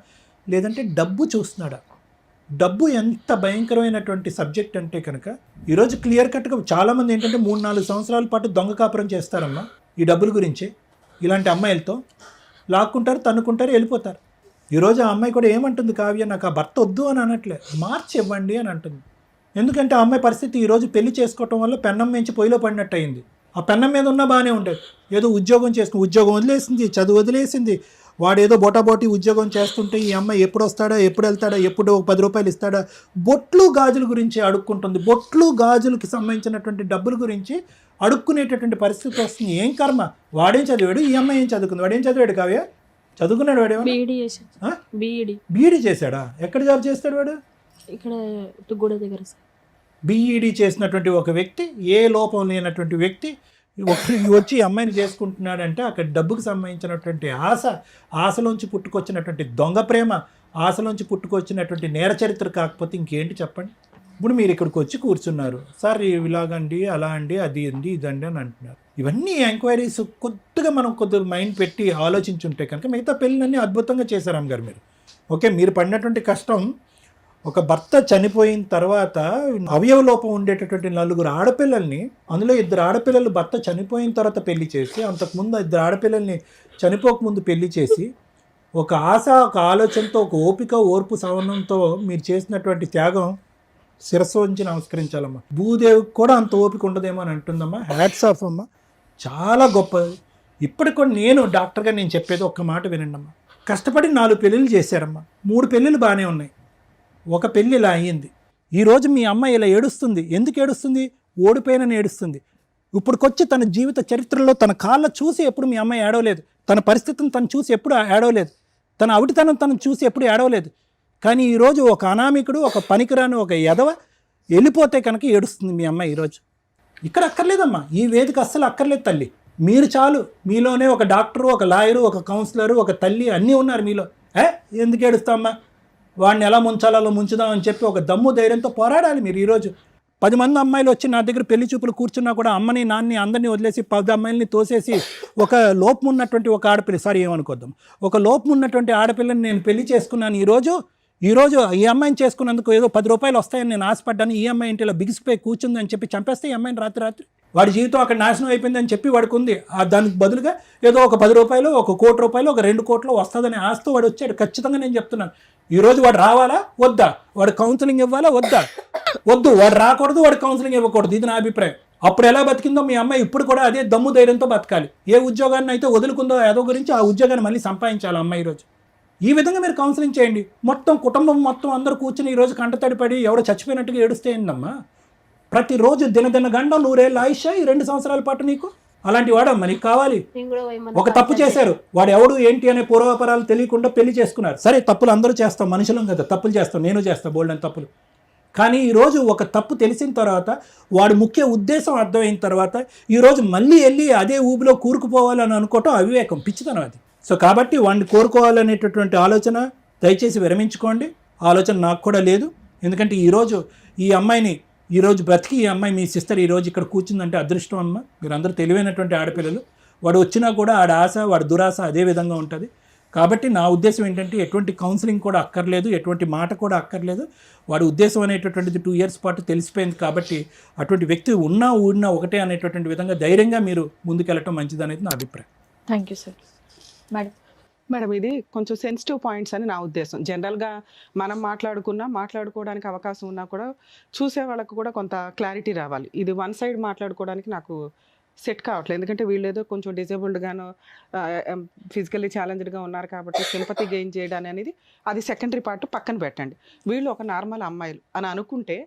లేదంటే డబ్బు చూస్తున్నాడా. డబ్బు ఎంత భయంకరమైనటువంటి సబ్జెక్ట్ అంటే కనుక ఈరోజు క్లియర్ కట్గా చాలామంది ఏంటంటే 3-4 సంవత్సరాల పాటు దొంగ కాపురం చేస్తారమ్మా ఈ డబ్బుల గురించి. ఇలాంటి అమ్మాయిలతో లాక్కుంటారు, తన్నుకుంటారు, వెళ్ళిపోతారు. ఈరోజు ఆ అమ్మాయి కూడా ఏమంటుంది, కావ్య నాకు ఆ భర్త వద్దు అని అనట్లే, మార్చి ఇవ్వండి అని అంటుంది. ఎందుకంటే ఆ అమ్మాయి పరిస్థితి ఈరోజు పెళ్లి చేసుకోవటం వల్ల పెన్నం మించి పొయ్యిలో పడినట్టు అయింది. ఆ పెన్నం మీద ఉన్నా బాగానే ఉండేది, ఏదో ఉద్యోగం చేసుకుని ఉద్యోగం వదిలేసింది, చదువు వదిలేసింది. వాడేదో బోటాబోటీ ఉద్యోగం చేస్తుంటే ఈ అమ్మాయి ఎప్పుడు వస్తాడా, ఎప్పుడు వెళ్తాడా, ఎప్పుడు 10 రూపాయలు ఇస్తాడా, బొట్లు గాజుల గురించి అడుక్కుంటుంది. బొట్లు గాజులకి సంబంధించినటువంటి డబ్బుల గురించి అడుక్కునేటటువంటి పరిస్థితి వస్తుంది. ఏం కర్మ, వాడేం చదివాడు, ఈ అమ్మాయి ఏం చదువుకుంది, వాడేం చదివాడు కావ్య, చదువుకున్నాడు వాడేమో, బీఈడీ చేశాడా, ఎక్కడ జాబ్ చేస్తాడు వాడు, ఇక్కడ తుగ్గూడ దగ్గర సార్. బీఈడీ చేసినటువంటి ఒక వ్యక్తి, ఏ లోపం లేనటువంటి వ్యక్తి వచ్చి ఈ అమ్మాయిని చేసుకుంటున్నాడంటే అక్కడ డబ్బుకు సంబంధించినటువంటి ఆశలోంచి పుట్టుకొచ్చినటువంటి దొంగ ప్రేమ, ఆశలోంచి పుట్టుకొచ్చినటువంటి నేర చరిత్ర కాకపోతే ఇంకేంటి చెప్పండి. ఇప్పుడు మీరు ఇక్కడికి వచ్చి కూర్చున్నారు, సార్ ఇలాగండి, అలా అండి, అది అండి, ఇదండి అని అంటున్నారు. ఇవన్నీ ఎంక్వైరీస్ కొద్దిగా మనం కొద్దిగా మైండ్ పెట్టి ఆలోచించుంటే కనుక మిగతా పెళ్ళినన్నీ అద్భుతంగా చేశారు అమ్మగారు మీరు. ఓకే, మీరు పడినటువంటి కష్టం, ఒక భర్త చనిపోయిన తర్వాత అవయవ లోపం ఉండేటటువంటి 4 ఆడపిల్లల్ని, అందులో 2 ఆడపిల్లలు భర్త చనిపోయిన తర్వాత పెళ్లి చేసి, అంతకుముందు 2 ఆడపిల్లల్ని చనిపోకముందు పెళ్లి చేసి, ఒక ఆశ, ఒక ఆలోచనతో, ఒక ఓపిక, ఓర్పు, సహనంతో మీరు చేసినటువంటి త్యాగం శిరస్సు వంచి నమస్కరించాలమ్మా. భూదేవికి కూడా అంత ఓపిక ఉండదేమో అని అంటుందమ్మా. హ్యాట్స్ ఆఫ్ అమ్మా, చాలా గొప్పది. ఇప్పటికి కూడా నేను డాక్టర్గా నేను చెప్పేది ఒక్క మాట వినండి అమ్మా. కష్టపడి 4 పెళ్ళిళ్ళు చేశారమ్మా, 3 పెళ్ళిళ్ళు బాగానే ఉన్నాయి, ఒక పెళ్ళి ఇలా అయ్యింది. ఈరోజు మీ అమ్మాయి ఇలా ఏడుస్తుంది. ఎందుకు ఏడుస్తుంది, ఓడిపోయినని ఏడుస్తుంది. ఇప్పుడుకొచ్చి తన జీవిత చరిత్రలో తన కాళ్ళ చూసి ఎప్పుడు మీ అమ్మాయి ఏడవలేదు, తన పరిస్థితిని తను చూసి ఎప్పుడు ఏడవలేదు, తన అవిటితనం తను చూసి ఎప్పుడు ఏడవలేదు. కానీ ఈరోజు ఒక అనామికుడు, ఒక పనికిరాని ఒక ఎదవ వెళ్ళిపోతే కనుక ఏడుస్తుంది మీ అమ్మాయి ఈరోజు. ఇక్కడ అక్కర్లేదమ్మా, ఈ వేదిక అస్సలు అక్కర్లేదు తల్లి. మీరు చాలు, మీలోనే ఒక డాక్టరు, ఒక లాయరు, ఒక కౌన్సిలరు, ఒక తల్లి అన్నీ ఉన్నారు మీలో. ఎందుకు ఏడుస్తామమ్మా, వాడిని ఎలా ముంచాలో అలా ముంచుదామని చెప్పి ఒక దమ్ము ధైర్యంతో పోరాడాలి మీరు. ఈరోజు 10 మంది అమ్మాయిలు వచ్చి నా దగ్గర పెళ్లి చూపులు కూర్చున్నా కూడా అమ్మని నాన్ని అందరినీ వదిలేసి 10 అమ్మాయిలని తోసేసి ఒక లోపం ఉన్నటువంటి ఒక ఆడపిల్ల, సారీ ఏమనుకోద్దాం, ఒక లోపం ఉన్నటువంటి ఆడపిల్లని నేను పెళ్లి చేసుకున్నాను. ఈరోజు ఈ అమ్మాయిని చేసుకున్నందుకు ఏదో 10 రూపాయలు వస్తాయని నేను ఆశపడ్డాను, ఈ అమ్మాయి ఇంటిలో బిగిసిపోయి కూర్చుందని చెప్పి చంపేస్తే ఈ అమ్మాయిని రాత్రి వాడి జీవితం అక్కడ నాశనం అయిపోయిందని చెప్పి వాడికి ఉంది. దానికి బదులుగా ఏదో ఒక 10 రూపాయలు, ఒక 1 కోటి రూపాయలు, ఒక 2 కోట్లు వస్తుందని ఆశతో వాడు వచ్చాడు. ఖచ్చితంగా నేను చెప్తున్నాను, ఈరోజు వాడు రావాలా వద్దా, వాడు కౌన్సిలింగ్ ఇవ్వాలా వద్దా, వద్దు, వాడు రాకూడదు, వాడు కౌన్సిలింగ్ ఇవ్వకూడదు. ఇది నా అభిప్రాయం. అప్పుడు ఎలా బతికిందో మీ అమ్మాయి ఇప్పుడు కూడా అదే దమ్ము ధైర్యంతో బతకాలి. ఏ ఉద్యోగాన్ని అయితే వదులుకుందో ఏదో గురించి ఆ ఉద్యోగాన్ని మళ్ళీ సంపాదించాలి అమ్మాయి ఈరోజు. ఈ విధంగా మీరు కౌన్సిలింగ్ చేయండి. మొత్తం కుటుంబం మొత్తం అందరూ కూర్చుని ఈరోజు కంటతడి పడి ఎవడో చచ్చిపోయినట్టుగా ఏడుస్తే ఏందమ్మా. ప్రతిరోజు దినదిన గండం 100 ఏళ్ళ ఆయుష్ ఈ 2 సంవత్సరాల పాటు నీకు. అలాంటి వాడమ్మా నీకు కావాలి. ఒక తప్పు చేశారు, వాడు ఎవడు ఏంటి అనే పూర్వాపరాలు తెలియకుండా పెళ్లి చేసుకున్నారు. సరే, తప్పులు అందరూ చేస్తాం, మనుషులం కదా, తప్పులు చేస్తాం, నేను చేస్తాను బోల్డ్ అని తప్పులు. కానీ ఈరోజు ఒక తప్పు తెలిసిన తర్వాత, వాడి ముఖ్య ఉద్దేశం అర్థమైన తర్వాత ఈరోజు మళ్ళీ వెళ్ళి అదే ఊబిలో కూరుకుపోవాలని అనుకోవటం అవివేకం, పిచ్చితనం అది. సో కాబట్టి వాడిని కోరుకోవాలనేటటువంటి ఆలోచన దయచేసి విరమించుకోండి. ఆలోచన నాకు కూడా లేదు. ఎందుకంటే ఈరోజు ఈ అమ్మాయిని ఈరోజు బ్రతికి ఈ అమ్మాయి మీ సిస్టర్ ఈరోజు ఇక్కడ కూర్చుందంటే అదృష్టం అమ్మ. మీరందరూ తెలివైనటువంటి ఆడపిల్లలు. వాడు వచ్చినా కూడా ఆడ ఆశ, వాడి దురాశ అదే విధంగా ఉంటుంది. కాబట్టి నా ఉద్దేశం ఏంటంటే ఎటువంటి కౌన్సిలింగ్ కూడా అక్కర్లేదు, ఎటువంటి మాట కూడా అక్కర్లేదు. వాడి ఉద్దేశం అనేటటువంటిది 2 ఇయర్స్ పాటు తెలిసిపోయింది. కాబట్టి అటువంటి వ్యక్తి ఉన్నా ఒకటే అనేటటువంటి విధంగా ధైర్యంగా మీరు ముందుకెళ్ళటం మంచిది అనేది నా అభిప్రాయం. Thank you sir. మేడం, ఇది కొంచెం సెన్సిటివ్ పాయింట్స్ అని నా ఉద్దేశం. జనరల్గా మనం మాట్లాడుకోవడానికి అవకాశం ఉన్నా కూడా చూసే వాళ్ళకు కూడా కొంత క్లారిటీ రావాలి. ఇది వన్ సైడ్ మాట్లాడుకోవడానికి నాకు సెట్ కావట్లేదు. ఎందుకంటే వీళ్ళు ఏదో కొంచెం డిజేబుల్డ్గాను, ఫిజికల్లీ ఛాలెంజ్డ్గా ఉన్నారు కాబట్టి సింపతి గెయిన్ చేయడం అనేది అది సెకండరీ పార్ట్ పక్కన పెట్టండి. వీళ్ళు ఒక నార్మల్ అమ్మాయిలు అని అనుకుంటే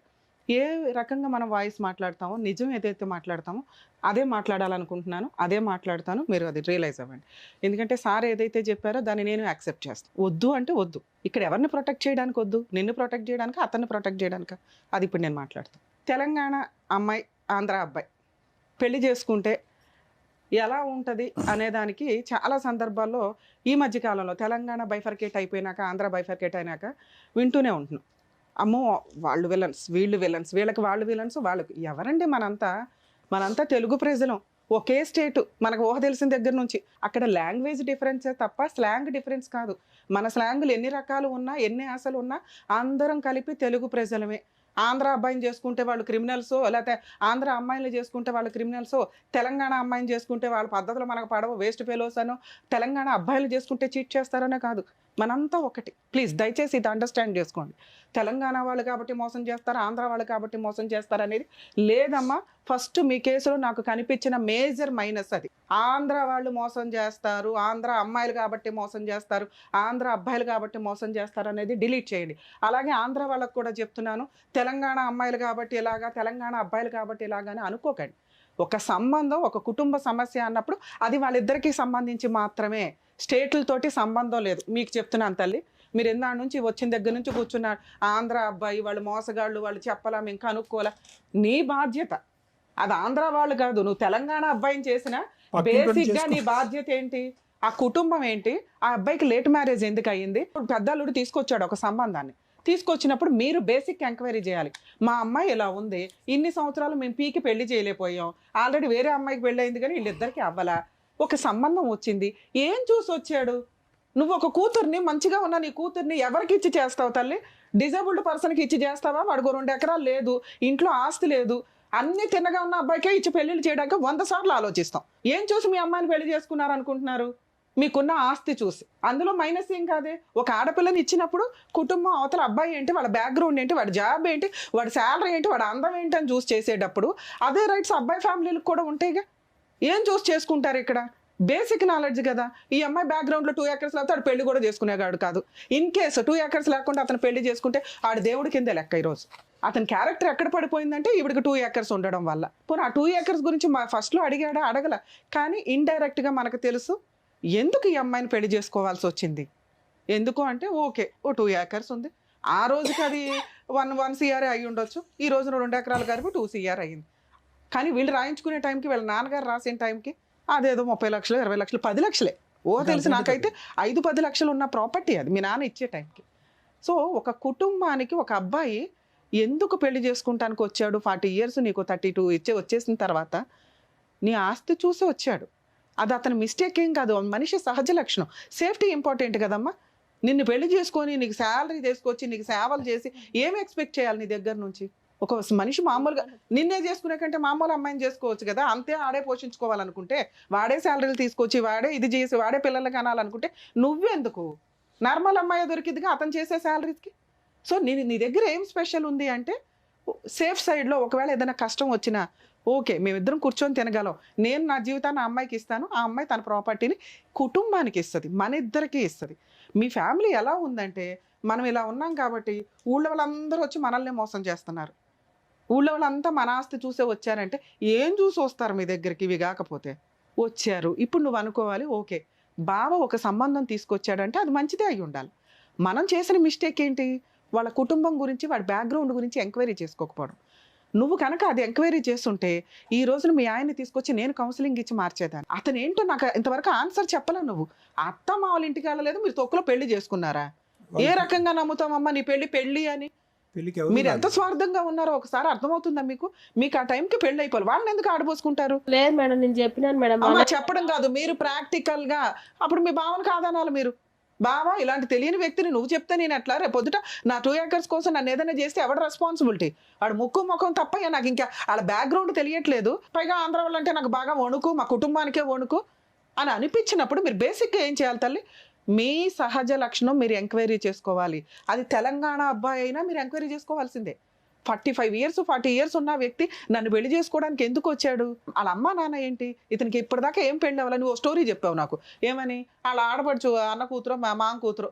ఏ రకంగా మనం వాయిస్ మాట్లాడతామో, నిజం ఏదైతే మాట్లాడతామో అదే మాట్లాడాలనుకుంటున్నాను, అదే మాట్లాడతాను. మీరు అది రియలైజ్ అవ్వండి. ఎందుకంటే సార్ ఏదైతే చెప్పారో దాన్ని నేను యాక్సెప్ట్ చేస్తాను. వద్దు అంటే వద్దు. ఇక్కడ ఎవరిని ప్రొటెక్ట్ చేయడానికి వద్దు, నిన్ను ప్రొటెక్ట్ చేయడానికి, అతన్ని ప్రొటెక్ట్ చేయడానికి, అది ఇప్పుడు నేను మాట్లాడతాను. తెలంగాణ అమ్మాయి, ఆంధ్ర అబ్బాయి పెళ్లి చేసుకుంటే ఎలా ఉంటుంది అనేదానికి చాలా సందర్భాల్లో ఈ మధ్యకాలంలో తెలంగాణ బైఫర్కేట్ అయిపోయినాక, ఆంధ్ర బైఫర్కేట్ అయినాక వింటూనే ఉంటున్నాం. అమ్మో వాళ్ళు విలన్స్, వీళ్ళు విలన్స్, వీళ్ళకి వాళ్ళు విలన్స్, వాళ్ళకి ఎవరండి? మనంతా తెలుగు ప్రజలం, ఒకే స్టేటు, మనకు ఊహ తెలిసిన దగ్గర నుంచి. అక్కడ లాంగ్వేజ్ డిఫరెన్సే తప్ప స్లాంగ్ డిఫరెన్స్ కాదు. మన స్లాంగులు ఎన్ని రకాలు ఉన్నా, ఎన్ని ఆశలు ఉన్నా అందరం కలిపి తెలుగు ప్రజలమే. ఆంధ్ర అబ్బాయిని చేసుకుంటే వాళ్ళు క్రిమినల్సో, లేకపోతే ఆంధ్ర అమ్మాయిని చేసుకుంటే వాళ్ళు క్రిమినల్సో, తెలంగాణ అమ్మాయిని చేసుకుంటే వాళ్ళ పద్ధతులు మనకు పడవ, వేస్ట్ ఫెలోస్ అనో, తెలంగాణ అబ్బాయిలు చేసుకుంటే చీట్ చేస్తారనే కాదు. మనంతా ఒకటి. ప్లీజ్ దయచేసి ఇది అండర్స్టాండ్ చేసుకోండి. తెలంగాణ వాళ్ళు కాబట్టి మోసం చేస్తారు, ఆంధ్ర వాళ్ళు కాబట్టి మోసం చేస్తారు అనేది లేదమ్మా. ఫస్ట్ మీ కేసులో నాకు కనిపించిన మేజర్ మైనస్ అది. ఆంధ్ర వాళ్ళు మోసం చేస్తారు, ఆంధ్ర అమ్మాయిలు కాబట్టి మోసం చేస్తారు, ఆంధ్ర అబ్బాయిలు కాబట్టి మోసం చేస్తారు అనేది డిలీట్ చేయండి. అలాగే ఆంధ్ర వాళ్ళకు కూడా చెప్తున్నాను, తెలంగాణ అమ్మాయిలు కాబట్టి ఇలాగా, తెలంగాణ అబ్బాయిలు కాబట్టి ఇలాగానే అనుకోకండి. ఒక సంబంధం, ఒక కుటుంబ సమస్య అన్నప్పుడు అది వాళ్ళిద్దరికీ సంబంధించి మాత్రమే, స్టేట్లతోటి సంబంధం లేదు. మీకు చెప్తున్నాను తల్లి, మీరు ఎందా నుంచి వచ్చిన దగ్గర నుంచి కూర్చున్నారు, ఆంధ్ర అబ్బాయి వాళ్ళు మోసగాళ్ళు, వాళ్ళు చెప్పలా, మేము కనుక్కోలే. నీ బాధ్యత అది. ఆంధ్ర వాళ్ళు కాదు, నువ్వు తెలంగాణ అబ్బాయిని చేసినా బేసిక్గా నీ బాధ్యత ఏంటి? ఆ కుటుంబం ఏంటి? ఆ అబ్బాయికి లేట్ మ్యారేజ్ ఎందుకు అయ్యింది? పెద్దల్లుడు తీసుకొచ్చాడు ఒక సంబంధాన్ని, తీసుకొచ్చినప్పుడు మీరు బేసిక్ ఎంక్వైరీ చేయాలి. మా అమ్మాయి ఇలా ఉంది, ఇన్ని సంవత్సరాలు మేము పీకి పెళ్లి చేయలేకపోయాం, ఆల్రెడీ వేరే అమ్మాయికి పెళ్ళి అయింది కానీ వీళ్ళిద్దరికి అవ్వలా, ఒక సంబంధం వచ్చింది, ఏం చూసి వచ్చాడు? నువ్వు ఒక కూతుర్ని, మంచిగా ఉన్న నీ కూతుర్ని ఎవరికి ఇచ్చి చేస్తావు తల్లి? డిజేబుల్డ్ పర్సన్కి ఇచ్చి చేస్తావా? వాడికి 2 ఎకరాలు లేదు, ఇంట్లో ఆస్తి లేదు, అన్ని తిన్నగా ఉన్న అబ్బాయికే ఇచ్చి పెళ్లిళ్ళు చేయడానికి 100 సార్లు ఆలోచిస్తాం. ఏం చూసి మీ అమ్మాయిని పెళ్లి చేసుకున్నారు అనుకుంటున్నారు? మీకున్న ఆస్తి చూసి. అందులో మైనస్ ఏం కాదే. ఒక ఆడపిల్లని ఇచ్చినప్పుడు కుటుంబం అవతల అబ్బాయి ఏంటి, వాళ్ళ బ్యాక్గ్రౌండ్ ఏంటి, వాడి జాబ్ ఏంటి, వాడి శాలరీ ఏంటి, వాడి అందం ఏంటి అని చూసి చేసేటప్పుడు అదే రైట్స్ అబ్బాయి ఫ్యామిలీలకు కూడా ఉంటాయిగా. ఏం చూసి చేసుకుంటారు ఇక్కడ? బేసిక్ నాలెడ్జ్ కదా. ఈ అమ్మాయి బ్యాక్గ్రౌండ్లో 2 acres లేకపోతే ఆడు పెళ్లి కూడా చేసుకునేవాడు కాదు. ఇన్ కేసు 2 acres లేకుండా అతను పెళ్లి చేసుకుంటే ఆడు దేవుడి కింద లెక్క. ఈరోజు అతని క్యారెక్టర్ ఎక్కడ పడిపోయిందంటే ఈవిడికి 2 acres ఉండడం వల్ల. పోనీ ఆ 2 acres గురించి ఫస్ట్లో అడిగాడా? అడగల. కానీ ఇండైరెక్ట్గా మనకు తెలుసు ఎందుకు ఈ అమ్మాయిని పెళ్లి చేసుకోవాల్సి వచ్చింది. ఎందుకు అంటే ఓకే, ఓ 2 acres ఉంది, ఆ రోజుకి అది 1 CR అయ్యి ఉండొచ్చు, ఈ రోజున 2 ఎకరాలు కలిపి 2 CR అయ్యింది. కానీ వీళ్ళు రాయించుకునే టైంకి, వీళ్ళ నాన్నగారు రాసిన టైంకి అదేదో 30 లక్షలు, 20 లక్షలు, 10 లక్షలే. తెలిసి నాకైతే 5-10 లక్షలు ఉన్న ప్రాపర్టీ అది మీ నాన్న ఇచ్చే టైంకి. సో ఒక కుటుంబానికి ఒక అబ్బాయి ఎందుకు పెళ్లి చేసుకుంటానికి వచ్చాడు? 40 years నీకు 32 వచ్చేసిన తర్వాత నీ ఆస్తి చూసి వచ్చాడు. అది అతని మిస్టేక్ ఏం కాదు, మనిషి సహజ లక్షణం. సేఫ్టీ ఇంపార్టెంట్ కదమ్మా. నిన్ను పెళ్లి చేసుకొని నీకు శాలరీ తీసుకొచ్చి నీకు సేవలు చేసి ఏం ఎక్స్పెక్ట్ చేయాలి నీ దగ్గర నుంచి? ఒక మనిషి మామూలుగా నిన్నే చేసుకునే కంటే మామూలు అమ్మాయిని చేసుకోవచ్చు కదా. అంతే ఆడే పోషించుకోవాలనుకుంటే, వాడే శాలరీలు తీసుకొచ్చి, వాడే ఇది చేసి, వాడే పిల్లలకి అనాలనుకుంటే నువ్వెందుకు? నార్మల్ అమ్మాయి దొరికిందిగా అతను చేసే శాలరీస్కి. సో నీ దగ్గర ఏం స్పెషల్ ఉంది అంటే సేఫ్ సైడ్లో ఒకవేళ ఏదైనా కష్టం వచ్చినా ఓకే, మేమిద్దరం కూర్చొని తినగలం, నేను నా జీవితాన్ని ఆ అమ్మాయికి ఇస్తాను, ఆ అమ్మాయి తన ప్రాపర్టీని కుటుంబానికి ఇస్తుంది, మన ఇద్దరికి ఇస్తుంది. మీ ఫ్యామిలీ ఎలా ఉందంటే, మనం ఇలా ఉన్నాం కాబట్టి ఊళ్ళో వాళ్ళందరూ వచ్చి మనల్ని మోసం చేస్తున్నారు. ఊళ్ళో వాళ్ళంతా మన ఆస్తి చూసే వచ్చారంటే ఏం చూసి వస్తారు మీ దగ్గరికి? ఇవి కాకపోతే వచ్చారు. ఇప్పుడు నువ్వు అనుకోవాలి, ఓకే బావ ఒక సంబంధం తీసుకొచ్చాడంటే అది మంచిదే అయి ఉండాలి. మనం చేసిన మిస్టేక్ ఏంటి? వాళ్ళ కుటుంబం గురించి, వాడి బ్యాక్గ్రౌండ్ గురించి ఎంక్వైరీ చేసుకోకపోవడం. నువ్వు కనుక అది ఎంక్వైరీ చేస్తుంటే ఈ రోజున మీ ఆయన్ని తీసుకొచ్చి నేను కౌన్సిలింగ్ ఇచ్చి మార్చేదాన్ని. అతను ఏంటో నాకు ఇంతవరకు ఆన్సర్ చెప్పలే. నువ్వు అత్త మా వాళ్ళ ఇంటికి వెళ్ళలేదు, మీరు తొక్కులో పెళ్లి చేసుకున్నారా? ఏ రకంగా నమ్ముతామమ్మా నీ పెళ్లి అని? మీరు ఎంత స్వార్థంగా ఉన్నారో ఒకసారి అర్థమవుతుందా మీకు? మీకు ఆ టైంకి పెళ్లి అయిపోవాలి, వాళ్ళని ఎందుకు ఆడబోసుకుంటారు? లేదు మేడం, నేను చెప్పినాను మేడం. అమ్మా చెప్పడం కాదు, మీరు ప్రాక్టికల్ గా అప్పుడు మీ బావను కాదనాలి. మీరు బావా ఇలాంటి తెలియని వ్యక్తిని నువ్వు చెప్తే నేను ఎట్లా? రేపు పొద్దుట నా 2 acres కోసం నన్ను ఏదైనా చేస్తే ఎవడ రెస్పాన్సిబిలిటీ? వాడు ముఖం తప్ప నాకు ఇంకా వాళ్ళ బ్యాక్గ్రౌండ్ తెలియట్లేదు. పైగా ఆంధ్ర వాళ్ళంటే నాకు బాగా వణుకు, మా కుటుంబానికే వణుకు అని అనిపించినప్పుడు మీరు బేసిక్గా ఏం చేయాలి తల్లి? మీ సహజ లక్షణం మీరు ఎంక్వైరీ చేసుకోవాలి. అది తెలంగాణ అబ్బాయి అయినా మీరు ఎంక్వైరీ చేసుకోవాల్సిందే. 45 years 40 years ఉన్న వ్యక్తి నన్ను పెళ్లి చేసుకోవడానికి ఎందుకు వచ్చాడు? వాళ్ళ అమ్మ నాన్న ఏంటి? ఇతనికి ఇప్పటిదాకా ఏం పెళ్ళి అవ్వాలి? నువ్వు స్టోరీ చెప్పావు నాకు. ఏమని? వాళ్ళ ఆడపడుచు అన్న కూతురు మా కూతురు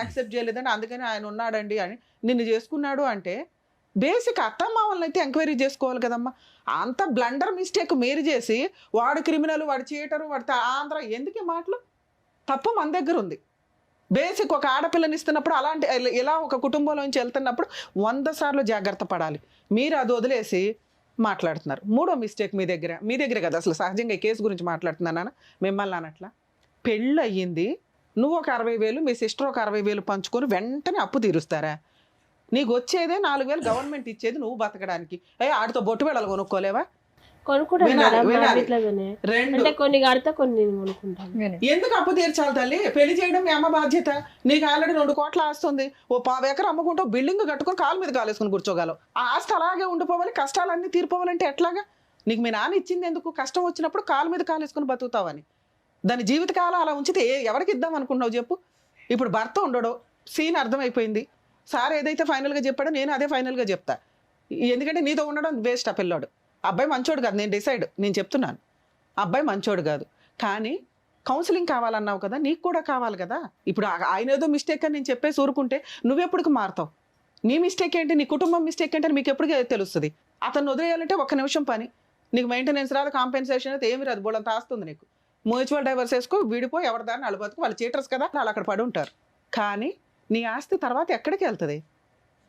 యాక్సెప్ట్ చేయలేదని అందుకని ఆయన ఉన్నాడండి అని నిన్ను చేసుకున్నాడు అంటే బేసిక్ అత్తమామల్ని అయితే ఎంక్వైరీ చేసుకోవాలి కదమ్మా. అంత బ్లండర్ మిస్టేక్ మీరు చేసి వాడు క్రిమినల్, వాడు చీటరు, వాడు ఆంధ్ర, ఎందుకు ఈ మాటలు? తప్పు మన దగ్గర ఉంది. బేసిక్ ఒక ఆడపిల్లని ఇస్తున్నప్పుడు అలాంటి ఇలా ఒక కుటుంబంలోంచి వెళ్తున్నప్పుడు 100 సార్లు జాగ్రత్త పడాలి. మీరు అది వదిలేసి మాట్లాడుతున్నారు. మూడో మిస్టేక్ మీ దగ్గర కదా అసలు సహజంగా ఈ కేసు గురించి మాట్లాడుతున్నానా మిమ్మల్ని అనట్లా. పెళ్ళి అయ్యింది, నువ్వు ఒక 60,000 మీ సిస్టర్ ఒక 60,000 పంచుకొని వెంటనే అప్పు తీరుస్తారా? నీకు వచ్చేదే 4,000 గవర్నమెంట్ ఇచ్చేది నువ్వు బతకడానికి. ఆడితో బొట్టు వెళ్ళాలి కొనుక్కోలేవా? కొనుక్కుంటాను వినాలి, మేడం వినాలి. ఇట్లాగానే. రెండు అంటే కొన్ని కడితే కొన్ని నేను కొనుక్కుంటాను. ఎందుకు అప్పు తీర్చాలి తల్లి? పెళ్లి చేయడం మీ అమ్మ బాధ్యత. నీకు ఆల్రెడీ 2 కోట్ల ఆస్తుంది. ఓ 1/2 ఎకరం అమ్ముకుంటావు, బిల్డింగ్ కట్టుకొని కాలు మీద కాలేసుకుని కూర్చోగలవు. ఆ ఆస్తి అలాగే ఉండిపోవాలి, కష్టాలన్నీ తీరిపోవాలంటే ఎట్లాగా? నీకు మీ నాన్న ఇచ్చింది ఎందుకు? కష్టం వచ్చినప్పుడు కాలు మీద కాలేసుకుని బతుకుతావని. దాని జీవితకాలం అలా ఉంచితే ఎవరికి ఇద్దాం అనుకుంటున్నావు చెప్పు? ఇప్పుడు భర్త ఉండడు, సీన్ అర్థమైపోయింది. సార్ ఏదైతే ఫైనల్గా చెప్పాడో నేను అదే ఫైనల్గా చెప్తా. ఎందుకంటే నీతో ఉండడం వేస్ట్. ఆ పిల్లోడు అబ్బాయి మంచోడు కాదు, నేను చెప్తున్నాను. అబ్బాయి మంచోడు కాదు, కానీ కౌన్సిలింగ్ కావాలన్నావు కదా, నీకు కూడా కావాలి కదా. ఇప్పుడు ఆయన ఏదో మిస్టేక్ అని నేను చెప్పేసి ఊరుకుంటే నువ్వెప్పటికి మారుతావు? నీ మిస్టేక్ ఏంటి, నీ కుటుంబం మిస్టేక్ ఏంటి అని మీకు ఎప్పటికీ తెలుస్తుంది. అతను వదిలేయాలంటే 1 నిమిషం పని. నీకు మెయింటెనెన్స్ రాదు, కాంపెన్సేషన్ అయితే ఏమి రాదు, బోళంత ఆస్తుంది నీకు. మ్యూచువల్ డైవర్స్ వేసుకో, విడిపో, ఎవరి దాన్ని వాళ్ళు బతుకు. వాళ్ళు చీటర్స్ కదా, వాళ్ళు అక్కడ పడి ఉంటారు. కానీ నీ ఆస్తి తర్వాత ఎక్కడికి వెళ్తుంది?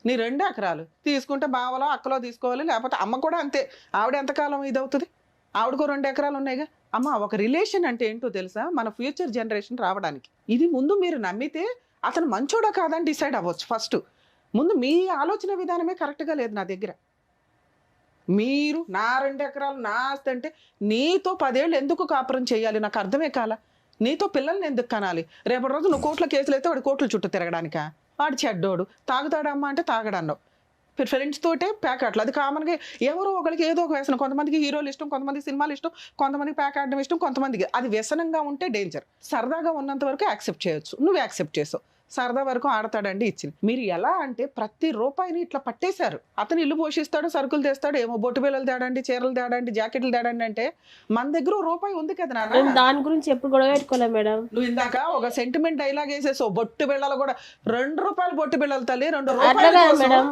నీ 2 ఎకరాలు తీసుకుంటే బావలో అక్కలో తీసుకోవాలి, లేకపోతే అమ్మ కూడా అంతే. ఆవిడ ఎంతకాలం ఇది అవుతుంది? ఆవిడకో 2 ఎకరాలు ఉన్నాయిగా. అమ్మ, ఒక రిలేషన్ అంటే ఏంటో తెలుసా? మన ఫ్యూచర్ జనరేషన్ రావడానికి. ఇది ముందు మీరు నమ్మితే అతను మంచోడా కాదని డిసైడ్ అవ్వచ్చు. ఫస్ట్ ముందు మీ ఆలోచన విధానమే కరెక్ట్గా లేదు నా దగ్గర. మీరు నా 2 ఎకరాలు నా ఆస్తి అంటే నీతో 10 ఏళ్ళు ఎందుకు కాపురం చేయాలి? నాకు అర్థమే కాల. నీతో పిల్లల్ని ఎందుకు కనాలి? రేపటి రోజు నువ్వు కోట్ల కేసులు అయితే వాడి కోట్ల చుట్టూ తిరగడానికా? వాడు చెడ్డోడు, తాగుతాడమ్మా అంటే తాగడన్నావు. ఫ్రెండ్స్ తోటే ప్యాకెట్లు, అది కామన్గా ఎవరో ఒకరికి ఏదో ఒక వ్యసనం. కొంతమందికి హీరోలు ఇష్టం, కొంతమందికి సినిమాలు ఇష్టం, కొంతమందికి ప్యాక్ ఆడడం ఇష్టం, కొంతమందికి అది వ్యసనంగా ఉంటే డేంజర్. సరదాగా ఉన్నంత వరకు యాక్సెప్ట్ చేయొచ్చు, నువ్వు యాక్సెప్ట్ చేసావు. సరదా వరకు ఆడతాడండి ఇచ్చింది. మీరు ఎలా అంటే ప్రతి రూపాయిని ఇట్లా పట్టేశారు. అతను ఇల్లు పోషిస్తాడు, సరుకులు తెస్తాడు, ఏమో బొట్టు బిళ్ళలు తేడండి, చీరలు తేడండి, జాకెట్లు తేడండి అంటే మన దగ్గర రూపాయి ఉంది కదా నాన్న. దాని గురించి ఎప్పుడు గొడవ పెట్టుకోలే మేడం. నువ్వు ఇందాక ఒక సెంటిమెంట్ డైలాగ్ వేసేసావు. బొట్టు బిళ్ళలు కూడా 2 రూపాయలు బొట్టు బిళ్ళలు తల్లి, 2 అట్లా కాదు రూపాయలు మేడం,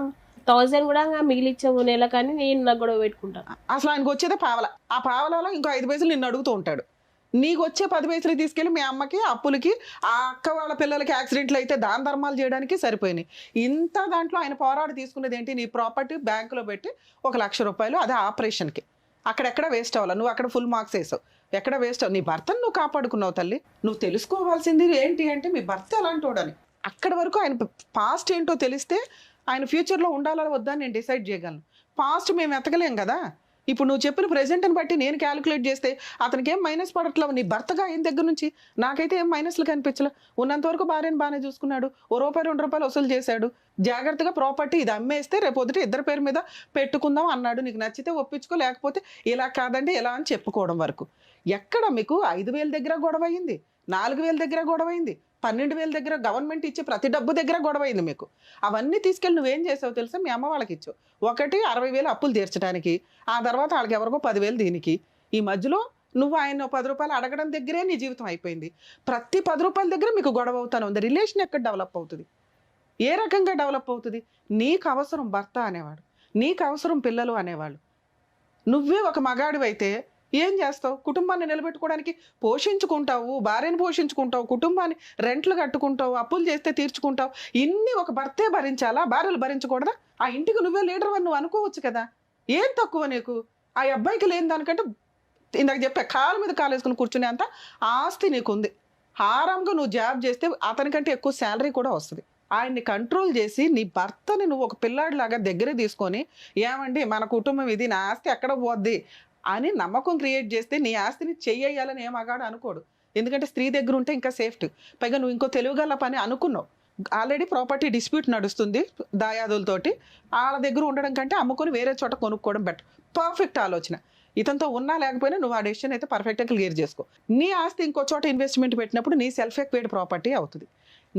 1000 కూడా మిగిలిచ్చావు నెల, కానీ నేను నాకు గొడవ పెట్టుకుంటా. అసలు ఆయనకు వచ్చేదే పావల. ఆ పావలలో ఇంకో 5 పైసలు నిన్ను అడుగుతూ ఉంటాడు. నీకు వచ్చే 10 పైసలు తీసుకెళ్ళి మీ అమ్మకి, అప్పులకి, ఆ అక్క వాళ్ళ పిల్లలకి యాక్సిడెంట్లు అయితే దాన ధర్మాలు చేయడానికి సరిపోయినాయి. ఇంత దాంట్లో ఆయన పోరాడు తీసుకునేది ఏంటి? నీ ప్రాపర్టీ బ్యాంకులో పెట్టి 1,00,000 రూపాయలు, అదే ఆపరేషన్కి. అక్కడెక్కడ వేస్ట్ అవ్వాలి, నువ్వు అక్కడ ఫుల్ మార్క్స్ వేసావు. ఎక్కడ వేస్ట్ అవ్వ? నీ భర్తను నువ్వు కాపాడుకున్నావు తల్లి. నువ్వు తెలుసుకోవాల్సింది ఏంటి అంటే మీ భర్త ఎలాంటి వాడని. అక్కడి వరకు ఆయన పాస్ట్ ఏంటో తెలిస్తే ఆయన ఫ్యూచర్లో ఉండాలా వద్దా నేను డిసైడ్ చేయగలను. పాస్ట్ మేము ఎతకలేం కదా. ఇప్పుడు నువ్వు చెప్పిన ప్రెజెంట్ని బట్టి నేను క్యాలిక్యులేట్ చేస్తే అతనికి ఏం మైనస్ పడట్లేవు. నీ భర్తగా అయిన దగ్గర నుంచి నాకైతే ఏం మైనస్లు కనిపించలే. ఉన్నంత వరకు భార్యను బాగానే చూసుకున్నాడు, ₹1 ₹2 వసూలు చేశాడు. జాగ్రత్తగా ప్రాపర్టీ ఇది అమ్మేస్తే రేపొద్దుట ఇద్దరి పేరు మీద పెట్టుకుందాం అన్నాడు. నీకు నచ్చితే ఒప్పించుకో, లేకపోతే ఇలా కాదండి ఎలా అని చెప్పుకోవడం వరకు. ఎక్కడ మీకు 5,000 దగ్గర గొడవ అయింది, 4,000 దగ్గర గొడవ అయింది, 12,000 దగ్గర గవర్నమెంట్ ఇచ్చే ప్రతి డబ్బు దగ్గర గొడవ అయింది మీకు. అవన్నీ తీసుకెళ్ళి నువ్వేం చేసావు తెలుసా? మీ అమ్మ వాళ్ళకి ఇచ్చావు. ఒకటి 60,000 అప్పులు తీర్చడానికి, ఆ తర్వాత వాళ్ళకి ఎవరికో 10,000 దీనికి. ఈ మధ్యలో నువ్వు ఆయన 10 రూపాయలు అడగడం దగ్గరే నీ జీవితం అయిపోయింది. ప్రతి 10 రూపాయల దగ్గర మీకు గొడవ అవుతాను ఉంది. రిలేషన్ ఎక్కడ డెవలప్ అవుతుంది? ఏ రకంగా డెవలప్ అవుతుంది? నీకు అవసరం భర్త అనేవాడు, నీకు అవసరం పిల్లలు అనేవాళ్ళు. నువ్వే ఒక మగాడివైతే ఏం చేస్తావు? కుటుంబాన్ని నిలబెట్టుకోవడానికి పోషించుకుంటావు, భార్యను పోషించుకుంటావు, కుటుంబాన్ని రెంట్లు కట్టుకుంటావు, అప్పులు చేస్తే తీర్చుకుంటావు. ఇన్ని ఒక భర్తే భరించాలా? భార్యలు భరించకూడదా? ఆ ఇంటికి నువ్వే లీడర్ అని నువ్వు అనుకోవచ్చు కదా. ఏం తక్కువ నీకు? ఆ అబ్బాయికి లేని దానికంటే ఇందాక చెప్పా, కాలు మీద కాలు వేసుకుని కూర్చునే అంత ఆస్తి నీకుంది. హారంగా నువ్వు జాబ్ చేస్తే అతనికంటే ఎక్కువ శాలరీ కూడా వస్తుంది. ఆయన్ని కంట్రోల్ చేసి నీ భర్తని నువ్వు ఒక పిల్లాడిలాగా దగ్గరే తీసుకొని, ఏమండి మన కుటుంబం ఇది, నా ఆస్తి ఎక్కడ పోద్ది అని నమ్మకం క్రియేట్ చేస్తే నీ ఆస్తిని చెయ్యాలని ఏ మగాడు అనుకోడు. ఎందుకంటే స్త్రీ దగ్గర ఉంటే ఇంకా సేఫ్టీ. పైగా నువ్వు ఇంకో తెలుగుగల పని అనుకున్నావు. ఆల్రెడీ ప్రాపర్టీ డిస్ప్యూట్ నడుస్తుంది దాయాదులతోటి. వాళ్ళ దగ్గర ఉండడం కంటే అమ్ముకొని వేరే చోట కొనుక్కోవడం బెటర్. పర్ఫెక్ట్ ఆలోచన. ఇతనితో ఉన్నా లేకపోయినా నువ్వు ఆ డెసిషన్ అయితే పర్ఫెక్ట్గా క్లియర్ చేసుకో. నీ ఆస్తి ఇంకో చోట ఇన్వెస్ట్మెంట్ పెట్టినప్పుడు నీ సెల్ఫ్ ఎక్వైర్డ్ ప్రాపర్టీ అవుతుంది.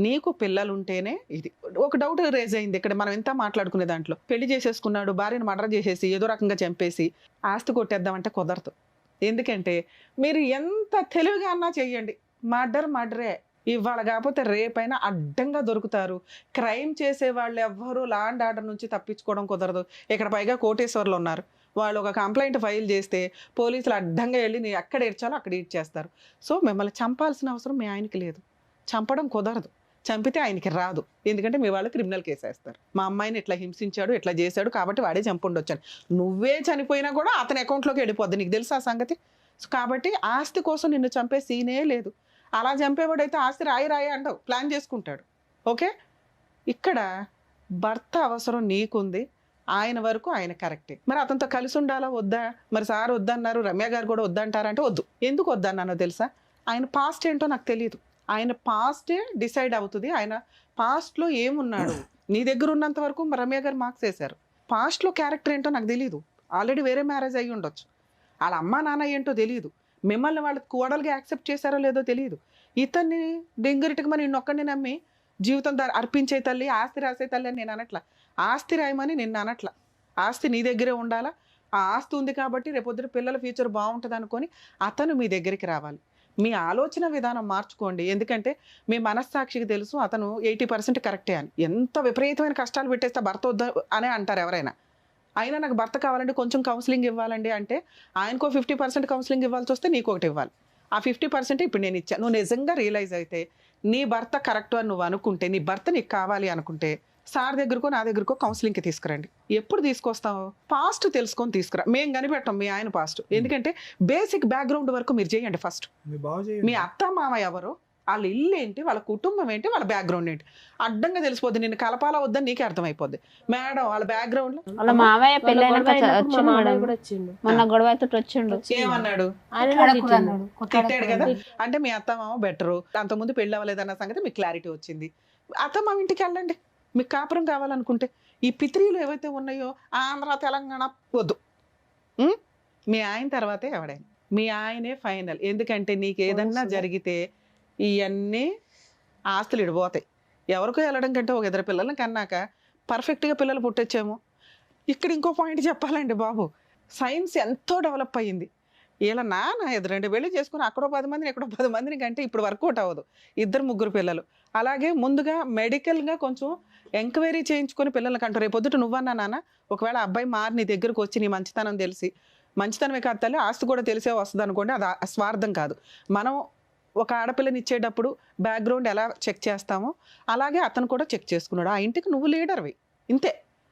నీకు పిల్లలు ఉంటేనే ఇది. ఒక డౌట్ రేజ్ అయింది ఇక్కడ మనం ఎంత మాట్లాడుకునే దాంట్లో. పెళ్లి చేసేసుకున్నాడు, భార్యను మర్డర్ చేసేసి ఏదో రకంగా చంపేసి ఆస్తి కొట్టేద్దామంటే కుదరదు. ఎందుకంటే మీరు ఎంత తెలివిగా అన్నా చెయ్యండి, మర్డరే. ఇవాళ కాకపోతే రేపైనా అడ్డంగా దొరుకుతారు. క్రైమ్ చేసే వాళ్ళు ఎవ్వరూ లా అండ్ ఆర్డర్ నుంచి తప్పించుకోవడం కుదరదు. ఇక్కడ పైగా కోటేశ్వర్లు ఉన్నారు. వాళ్ళు ఒక కంప్లైంట్ ఫైల్ చేస్తే పోలీసులు అడ్డంగా వెళ్ళి నీ ఎక్కడ ఏడ్చాలో అక్కడ ఏడ్చేస్తారు. సో మిమ్మల్ని చంపాల్సిన అవసరం మీ ఆయనకి లేదు, చంపడం కుదరదు. చంపితే ఆయనకి రాదు, ఎందుకంటే మీ వాళ్ళు క్రిమినల్ కేసు వేస్తారు. మా అమ్మాయిని ఇట్లా హింసించాడు, ఇట్లా చేశాడు కాబట్టి వాడే చంపుండొచ్చాను. నువ్వే చనిపోయినా కూడా అతని అకౌంట్లోకి వెళ్ళిపోద్ది, నీకు తెలుసా ఆ సంగతి? సో కాబట్టి ఆస్తి కోసం నిన్ను చంపే సీనే లేదు. అలా చంపేవాడైతే ఆస్తి రాయి అంటావు, ప్లాన్ చేసుకుంటాడు. ఓకే, ఇక్కడ భర్త అవసరం నీకుంది, ఆయన వరకు ఆయన కరెక్టే. మరి అతనితో కలిసి ఉండాలా వద్దా? మరి సార్ వద్దన్నారు, రమ్య గారు కూడా వద్దంటారంటే వద్దు. ఎందుకు వద్దన్నానో తెలుసా? ఆయన పాస్ట్ ఏంటో నాకు తెలియదు. ఆయన పాస్టే డిసైడ్ అవుతుంది. ఆయన పాస్ట్లో ఏమున్నాడు, నీ దగ్గర ఉన్నంత వరకు రమ్య గారు మార్క్స్ వేశారు. పాస్ట్లో క్యారెక్టర్ ఏంటో నాకు తెలియదు. ఆల్రెడీ వేరే మ్యారేజ్ అయ్యి ఉండొచ్చు, వాళ్ళ అమ్మా నాన్న ఏంటో తెలియదు, మిమ్మల్ని వాళ్ళు కోడలుగా యాక్సెప్ట్ చేశారో లేదో తెలియదు. ఇతన్ని డెంగురిటికి మరి నిన్నొక్కడిని నమ్మి జీవితం అర్పించే తల్లి, ఆస్తి రాసే తల్లి అని నేను అనట్లా. ఆస్తి రాయమని నిన్ను అనట్లా. ఆస్తి నీ దగ్గరే ఉండాలా, ఆ ఆస్తి ఉంది కాబట్టి రేపొద్దున పిల్లల ఫ్యూచర్ బాగుంటుంది అనుకొని అతను మీ దగ్గరికి రావాలి. మీ ఆలోచన విధానం మార్చుకోండి. ఎందుకంటే మీ మనస్సాక్షికి తెలుసు అతను 80% కరెక్టే అని. ఎంత విపరీతమైన కష్టాలు పెట్టేస్తే భర్త వద్ద అనే అంటారు ఎవరైనా. అయినా నాకు భర్త కావాలంటే కొంచెం కౌన్సిలింగ్ ఇవ్వాలండి అంటే ఆయనకో 50% కౌన్సిలింగ్ ఇవ్వాల్సి వస్తే నీకు ఒకటి ఇవ్వాలి. ఆ 50% ఇప్పుడు నేను ఇచ్చాను. నువ్వు నిజంగా రియలైజ్ అయితే నీ భర్త కరెక్ట్ అని నువ్వు అనుకుంటే, నీ భర్త నీకు కావాలి అనుకుంటే సార్ దగ్గరకో నా దగ్గరకో కౌన్సిలింగ్కి తీసుకురండి. ఎప్పుడు తీసుకొస్తావు? పాస్ట్ తెలుసుకొని తీసుకురా. మేము కనిపెట్టాం మీ ఆయన పాస్ట్, ఎందుకంటే బేసిక్ బ్యాక్గ్రౌండ్ వరకు మీరు చేయండి. ఫస్ట్ మీ అత్త మామ ఎవరు, వాళ్ళ ఇల్లు ఏంటి, వాళ్ళ కుటుంబం ఏంటి, వాళ్ళ బ్యాక్గ్రౌండ్ ఏంటి అడ్డంగా తెలిసిపోద్ది. నిన్ను కలపాలా వద్దని నీకే అర్థమైపోద్ది. మేడం వాళ్ళ బ్యాక్గ్రౌండ్ వాళ్ళ మావయ్య పెళ్ళైనాక మా వచ్చిండు మామయ్య మేడం, కూడా వచ్చిండు. మొన్న గొడవతో వచ్చిండు. ఏమన్నాడు? అన్నాడు. తిట్టాడు కదా. అంటే మీ అత్త మామ బెటరు, అంతకుముందు పెళ్ళి అవ్వలేదన్న సంగతి మీకు క్లారిటీ వచ్చింది. అత్త మామ ఇంటికి వెళ్ళండి. మీకు కాపురం కావాలనుకుంటే ఈ పిత్రీలు ఏవైతే ఉన్నాయో ఆంధ్ర తెలంగాణ వద్దు. మీ ఆయన తర్వాతే ఎవడైనా, మీ ఆయనే ఫైనల్. ఎందుకంటే నీకు ఏదన్నా జరిగితే ఇవన్నీ ఆస్తులు ఇడిపోతాయి. ఎవరికో వెళ్ళడం కంటే ఒక ఇద్దరు పిల్లల్ని కన్నాక పర్ఫెక్ట్గా పిల్లలు పుట్టొచ్చేమో. ఇక్కడ ఇంకో పాయింట్ చెప్పాలండి బాబు, సైన్స్ ఎంతో డెవలప్ అయ్యింది. ఇలా నాన్న ఎదురండి వెళ్ళి చేసుకుని అక్కడో 10 మందిని ఎక్కడో 10 మందిని కంటే ఇప్పుడు వర్కౌట్ అవ్వదు. 2-3 పిల్లలు. అలాగే ముందుగా మెడికల్గా కొంచెం ఎంక్వైరీ చేయించుకొని పిల్లల్ని కంటారు. రేపు పొద్దుట నువ్వన్నా నాన్న ఒకవేళ అబ్బాయి మారి నీ దగ్గరకు వచ్చి నీ మంచితనం తెలిసి, మంచితనమే కాదు తల్లి ఆస్తి కూడా తెలిసే వస్తుంది అనుకోండి, అది స్వార్థం కాదు. మనం ఒక ఆడపిల్లని ఇచ్చేటప్పుడు బ్యాక్గ్రౌండ్ ఎలా చెక్ చేస్తామో అలాగే అతను కూడా చెక్ చేసుకున్నాడు. ఆ ఇంటికి నువ్వు లీడర్వి, ఇంతే.